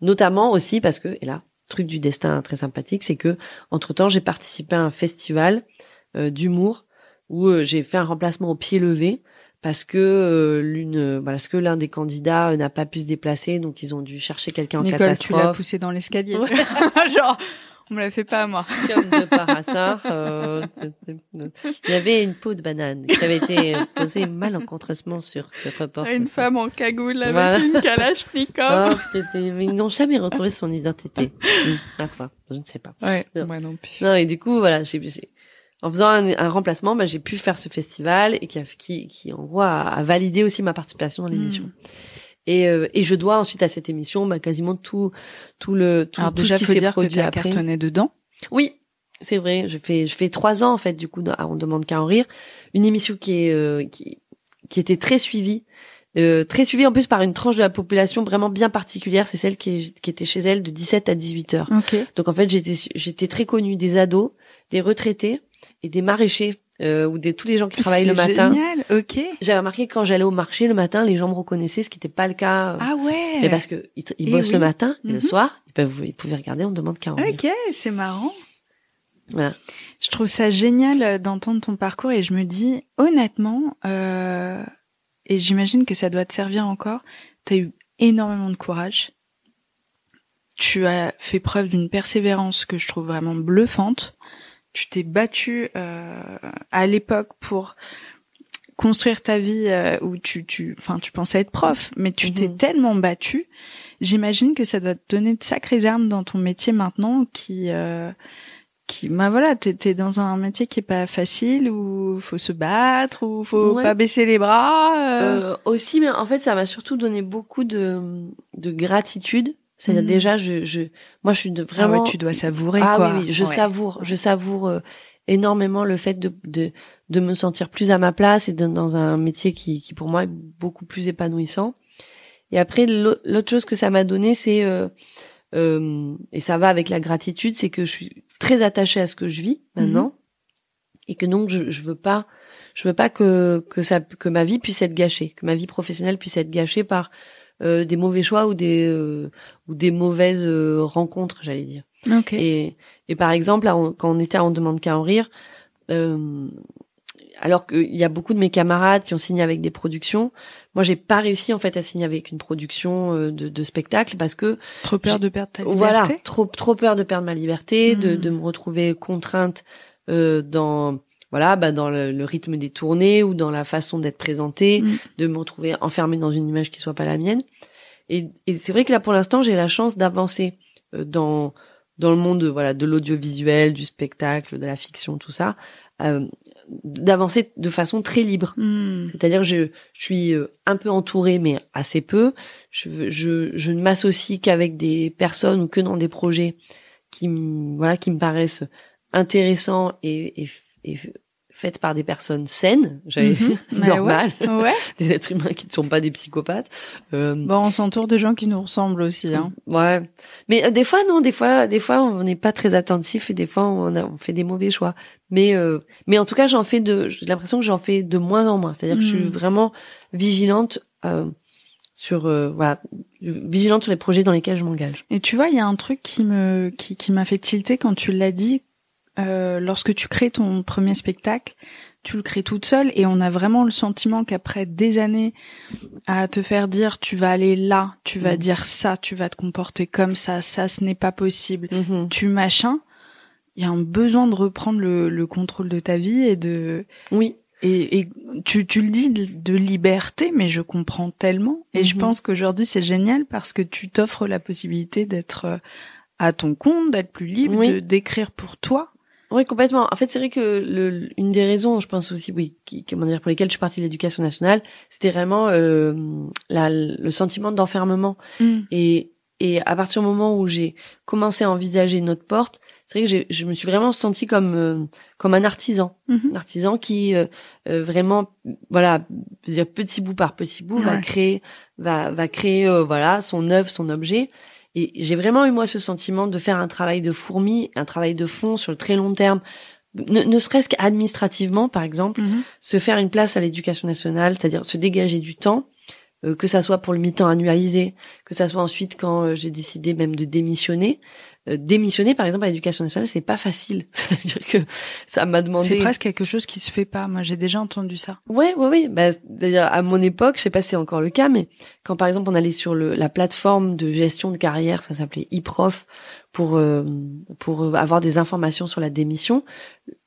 B: notamment aussi parce que, et là, truc du destin très sympathique, c'est que entre-temps, j'ai participé à un festival d'humour où j'ai fait un remplacement au pied levé parce que l'un des candidats n'a pas pu se déplacer, donc ils ont dû chercher quelqu'un en catastrophe.
A: Nicole, tu l'as poussé dans l'escalier. Ouais. Genre, on me la fait pas à moi.
B: Comme de par hasard, il y avait une peau de banane qui avait été posée malencontreusement sur ce reportage.
A: Une femme en cagoule avec une kalachnikov.
B: Ils n'ont jamais retrouvé son identité. Parfois, je ne sais pas.
A: Ouais, moi non plus.
B: Non, et du coup, voilà, en faisant un remplacement, j'ai pu faire ce festival et qui en gros a validé aussi ma participation dans l'émission. Et je dois ensuite à cette émission quasiment tout ce qui s'est produit après.
A: Cartonné dedans.
B: Oui, c'est vrai. Je fais 3 ans en fait du coup On demande qu'à en rire, une émission qui était très suivie en plus par une tranche de la population vraiment bien particulière. C'est celle qui était chez elle de 17 à 18 heures.
A: Okay.
B: Donc en fait j'étais très connue des ados, des retraités et des maraîchers ou tous les gens qui travaillent le matin.
A: C'est génial, ok.
B: J'avais remarqué que quand j'allais au marché le matin, les gens me reconnaissaient, ce qui n'était pas le cas.
A: Ah ouais.
B: Mais parce que ils bossent le matin et le soir, ils pouvaient regarder, on demande qu'à en rire.
A: Ok, c'est marrant.
B: Voilà.
A: Je trouve ça génial d'entendre ton parcours et je me dis, honnêtement, et j'imagine que ça doit te servir encore, t'as eu énormément de courage. Tu as fait preuve d'une persévérance que je trouve vraiment bluffante. Tu t'es battu à l'époque pour construire ta vie où tu pensais être prof, mais tu t'es tellement battu. J'imagine que ça doit te donner de sacrées armes dans ton métier maintenant bah voilà, t'es dans un métier qui est pas facile, où faut se battre, où faut pas baisser les bras.
B: Aussi, mais en fait, ça m'a surtout donné beaucoup de gratitude. C'est-à-dire déjà, moi, je suis vraiment.
A: Ah ouais, tu dois savourer
B: quoi.
A: quoi.
B: Oui, je savoure énormément le fait de me sentir plus à ma place et dans un métier qui pour moi est beaucoup plus épanouissant. Et après, l'autre chose que ça m'a donné, c'est et ça va avec la gratitude, c'est que je suis très attachée à ce que je vis maintenant et que donc je veux pas que ma vie puisse être gâchée, que ma vie professionnelle puisse être gâchée par des mauvais choix ou des mauvaises rencontres, j'allais dire.
A: Okay.
B: Et par exemple, là, quand on était à On demande qu'à en rire, alors qu'il y a beaucoup de mes camarades qui ont signé avec des productions, moi j'ai pas réussi en fait à signer avec une production de spectacle parce que
A: trop peur de perdre ta liberté.
B: Voilà, trop peur de perdre ma liberté, de me retrouver contrainte dans le rythme des tournées ou dans la façon d'être présentée, de me retrouver enfermée dans une image qui soit pas la mienne. Et c'est vrai que là, pour l'instant, j'ai la chance d'avancer dans le monde de l'audiovisuel, du spectacle, de la fiction, tout ça, d'avancer de façon très libre. C'est-à-dire, je suis un peu entourée, mais assez peu. Je ne m'associe qu'avec des personnes ou que dans des projets qui me paraissent intéressants et faites par des personnes saines, j'allais dire, normales, des êtres humains qui ne sont pas des psychopathes.
A: On s'entoure de gens qui nous ressemblent aussi, hein.
B: Ouais. Mais des fois on n'est pas très attentif et des fois on fait des mauvais choix. Mais en tout cas, j'ai l'impression que j'en fais de moins en moins. C'est-à-dire que je suis vraiment vigilante vigilante sur les projets dans lesquels je m'engage.
A: Et tu vois, il y a un truc qui m'a fait tilter quand tu l'as dit. Lorsque tu crées ton premier spectacle, tu le crées toute seule et on a vraiment le sentiment qu'après des années à te faire dire tu vas aller là, tu vas dire ça, tu vas te comporter comme ça ce n'est pas possible, tu machin, il y a un besoin de reprendre le contrôle de ta vie et de...
B: Oui.
A: Et tu le dis de liberté, mais je comprends tellement. Et je pense qu'aujourd'hui c'est génial parce que tu t'offres la possibilité d'être à ton compte, d'être plus libre, d'écrire pour toi.
B: Oui, complètement. En fait, c'est vrai que une des raisons, je pense aussi, pour lesquelles je suis partie de l'éducation nationale, c'était vraiment le sentiment d'enfermement. Et à partir du moment où j'ai commencé à envisager notre porte, c'est vrai que je me suis vraiment sentie comme un artisan, un artisan qui vraiment, petit bout par petit bout, va créer son œuvre, son objet. Et j'ai vraiment eu, moi, ce sentiment de faire un travail de fourmi, un travail de fond sur le très long terme. Ne serait-ce qu'administrativement, par exemple, se faire une place à l'éducation nationale, c'est-à-dire se dégager du temps, que ça soit pour le mi-temps annualisé, que ça soit ensuite quand j'ai décidé même de démissionner. Démissionner, par exemple, à l'éducation nationale, c'est pas facile. C'est-à-dire que ça m'a demandé...
A: C'est presque quelque chose qui se fait pas. Moi, j'ai déjà entendu ça.
B: Ouais. D'ailleurs, à mon époque, je sais pas si c'est encore le cas, mais quand, par exemple, on allait sur la plateforme de gestion de carrière, ça s'appelait e-prof, pour avoir des informations sur la démission,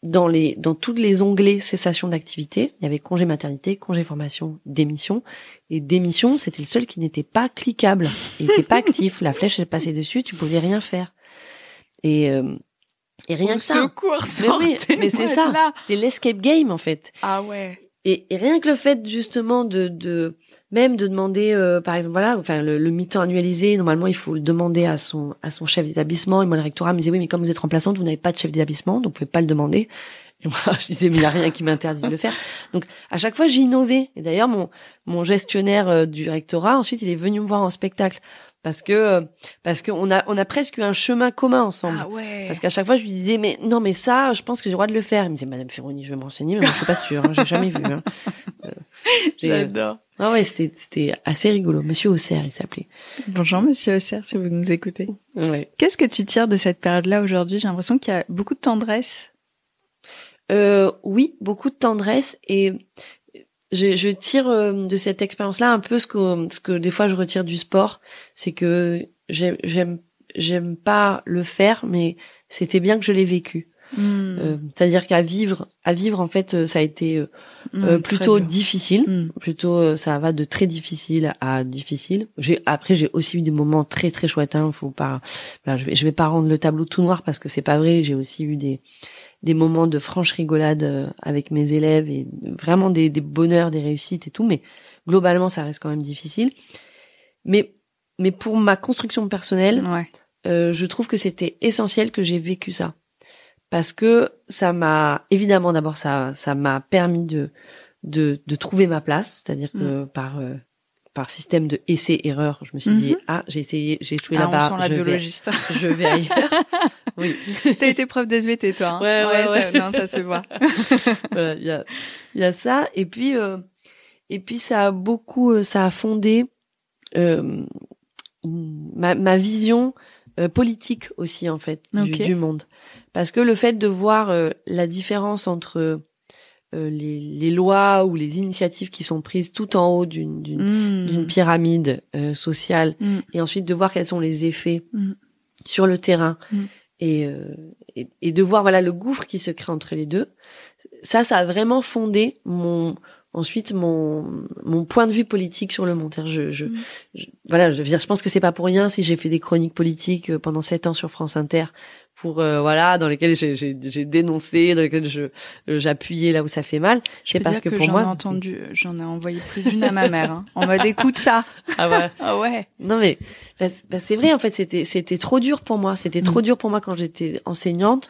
B: dans tous les onglets cessation d'activité, il y avait congé maternité, congé formation, démission. Et démission, c'était le seul qui n'était pas cliquable. Il n'était pas actif. La flèche, elle passait dessus, tu pouvais rien faire. Et rien que ça.
A: Secours,
B: mais c'est ça.
A: Là.
B: C'était l'escape game, en fait.
A: Ah ouais.
B: Et rien que le fait, justement, de demander, par exemple, le mi-temps annualisé, normalement, il faut le demander à son chef d'établissement. Et moi, le rectorat me disait, oui, mais comme vous êtes remplaçante, vous n'avez pas de chef d'établissement, donc vous pouvez pas le demander. Et moi, je disais, mais il n'y a rien qui m'interdit de le faire. Donc, à chaque fois, j'innovais. Et d'ailleurs, mon gestionnaire du rectorat, ensuite, il est venu me voir en spectacle. Parce que on a presque eu un chemin commun ensemble.
A: Ah ouais.
B: Parce qu'à chaque fois, je lui disais, mais non, mais ça, je pense que j'ai le droit de le faire. Il me disait, Madame Ferroni, je vais m'enseigner, mais moi, je suis pas sûre, hein, j'ai jamais vu. Hein.
A: J'adore.
B: Ah ouais, c'était assez rigolo. Monsieur Auxerre, il s'appelait.
A: Bonjour, Monsieur Auxerre, si vous nous écoutez.
B: Ouais.
A: Qu'est-ce que tu tires de cette période-là aujourd'hui? J'ai l'impression qu'il y a beaucoup de tendresse.
B: Oui, beaucoup de tendresse, et je tire de cette expérience-là un peu ce que des fois je retire du sport, c'est que j'aime pas le faire, mais c'était bien que je l'ai vécu. C'est-à-dire qu'à vivre en fait, ça a été plutôt difficile. Plutôt, ça va de très difficile à difficile. Après j'ai aussi eu des moments très très chouettes. Hein, faut pas. Voilà, je vais pas rendre le tableau tout noir parce que c'est pas vrai. J'ai aussi eu des moments de franche rigolade avec mes élèves et vraiment des bonheurs, des réussites et tout. Mais globalement, ça reste quand même difficile. Mais pour ma construction personnelle, je trouve que c'était essentiel que j'ai vécu ça. Parce que ça m'a, évidemment, d'abord, ça m'a permis de trouver ma place. C'est-à-dire que par système de essai-erreur, je me suis dit, j'ai essayé, j'ai échoué là-bas.
A: On sent la biologiste.
B: Je vais ailleurs. Oui.
A: T'as été prof de SVT, toi. Hein.
B: Ouais.
A: Non, ça se voit.
B: Voilà, il y a ça. Et puis ça a fondé, ma vision politique aussi, en fait, du monde. Parce que le fait de voir la différence entre les lois ou les initiatives qui sont prises tout en haut d'une pyramide sociale, et ensuite de voir quels sont les effets sur le terrain, et de voir voilà le gouffre qui se crée entre les deux, ça a vraiment fondé mon point de vue politique sur le monde. Je pense que c'est pas pour rien si j'ai fait des chroniques politiques pendant 7 ans sur France Inter, pour dans lesquelles j'ai dénoncé, dans lesquelles j'appuyais là où ça fait mal. C'est parce que pour moi,
A: j'en ai envoyé plus d'une à ma mère, hein, en mode écoute ça.
B: Ah ouais.
A: Ah ouais.
B: Non mais c'est vrai, en fait, c'était trop dur pour moi. C'était trop dur pour moi quand j'étais enseignante.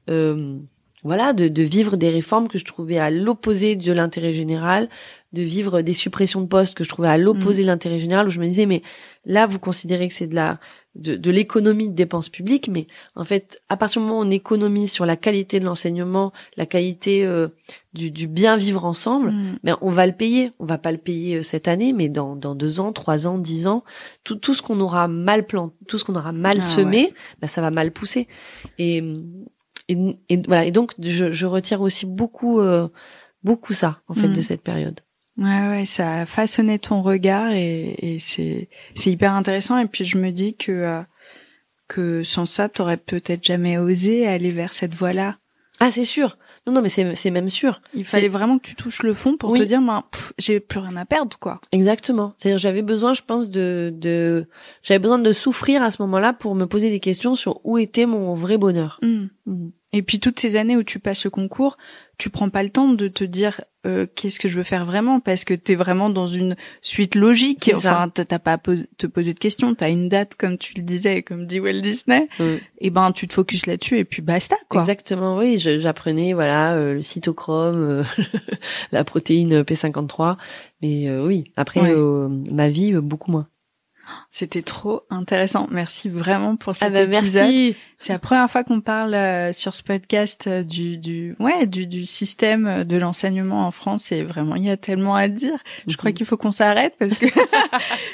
B: De vivre des réformes que je trouvais à l'opposé de l'intérêt général, de vivre des suppressions de postes que je trouvais à l'opposé de l'intérêt général, où je me disais, mais là, vous considérez que c'est de l'économie de dépenses publiques, mais en fait, à partir du moment où on économise sur la qualité de l'enseignement, la qualité du bien vivre ensemble, ben on va le payer. On va pas le payer cette année, mais dans 2 ans, 3 ans, 10 ans, tout ce qu'on aura mal planté, tout ce qu'on aura mal semé, ben ça va mal pousser. Et voilà. Et donc, je retire aussi beaucoup ça, en fait, de cette période.
A: Ouais, ça a façonné ton regard et c'est hyper intéressant. Et puis, je me dis que sans ça, t'aurais peut-être jamais osé aller vers cette voie-là.
B: Ah, c'est sûr. Non, mais c'est même sûr.
A: Il fallait vraiment que tu touches le fond pour te dire, j'ai plus rien à perdre, quoi.
B: Exactement. C'est-à-dire, j'avais besoin, je pense, j'avais besoin de souffrir à ce moment-là pour me poser des questions sur où était mon vrai bonheur.
A: Et puis toutes ces années où tu passes le concours, tu prends pas le temps de te dire qu'est-ce que je veux faire vraiment, parce que t'es vraiment dans une suite logique. Enfin, t'as pas à te poser de questions, t'as une date comme tu le disais, comme dit Walt Disney. Et ben tu te focuses là-dessus et puis basta, quoi.
B: Exactement, oui. J'apprenais le cytochrome, la protéine P53, mais oui. Après ma vie beaucoup moins.
A: C'était trop intéressant. Merci vraiment pour cet épisode.
B: Merci.
A: C'est la première fois qu'on parle sur ce podcast du système de l'enseignement en France, et vraiment il y a tellement à dire. Je crois qu'il faut qu'on s'arrête parce que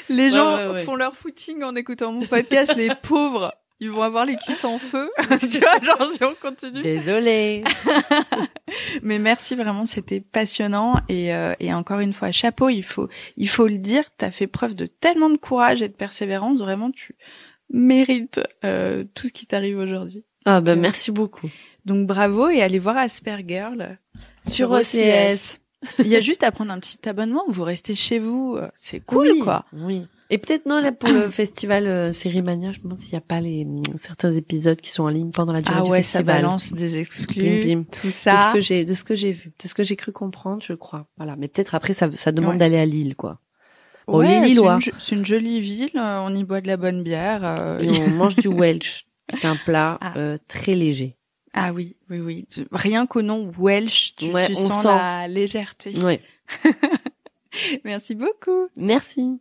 A: les gens font leur footing en écoutant mon podcast, les pauvres. Ils vont avoir les cuisses en feu. Tu vois, genre, si on continue.
B: Désolée.
A: Mais merci vraiment, c'était passionnant. Et encore une fois, chapeau, il faut le dire, t'as fait preuve de tellement de courage et de persévérance. Vraiment, tu mérites tout ce qui t'arrive aujourd'hui.
B: Ah, merci beaucoup.
A: Donc, bravo, et allez voir Aspergirl sur OCS. Il y a juste à prendre un petit abonnement, vous restez chez vous. C'est cool, quoi.
B: Oui. Et peut-être non, là, pour le festival Sérimania, je me demande s'il n'y a pas certains épisodes qui sont en ligne pendant la durée du festival.
A: Ça balance des exclus, tout ça.
B: De ce que j'ai vu, de ce que j'ai cru comprendre, je crois. Voilà. Mais peut-être après, ça demande d'aller à Lille, quoi. Bon, les Lillois.
A: C'est une jolie ville, on y boit de la bonne bière.
B: Et on mange du Welsh. C'est un plat très léger.
A: Ah oui, oui, oui. Rien qu'au nom Welsh, tu sens la légèreté.
B: Ouais.
A: Merci beaucoup.
B: Merci.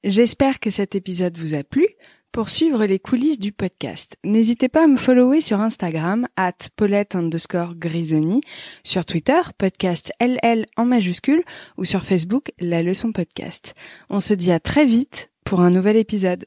A: J'espère que cet épisode vous a plu. Pour suivre les coulisses du podcast, n'hésitez pas à me follower sur Instagram @Paulette_Grisoni, sur Twitter, podcast LL en majuscule, ou sur Facebook, La Leçon Podcast. On se dit à très vite pour un nouvel épisode.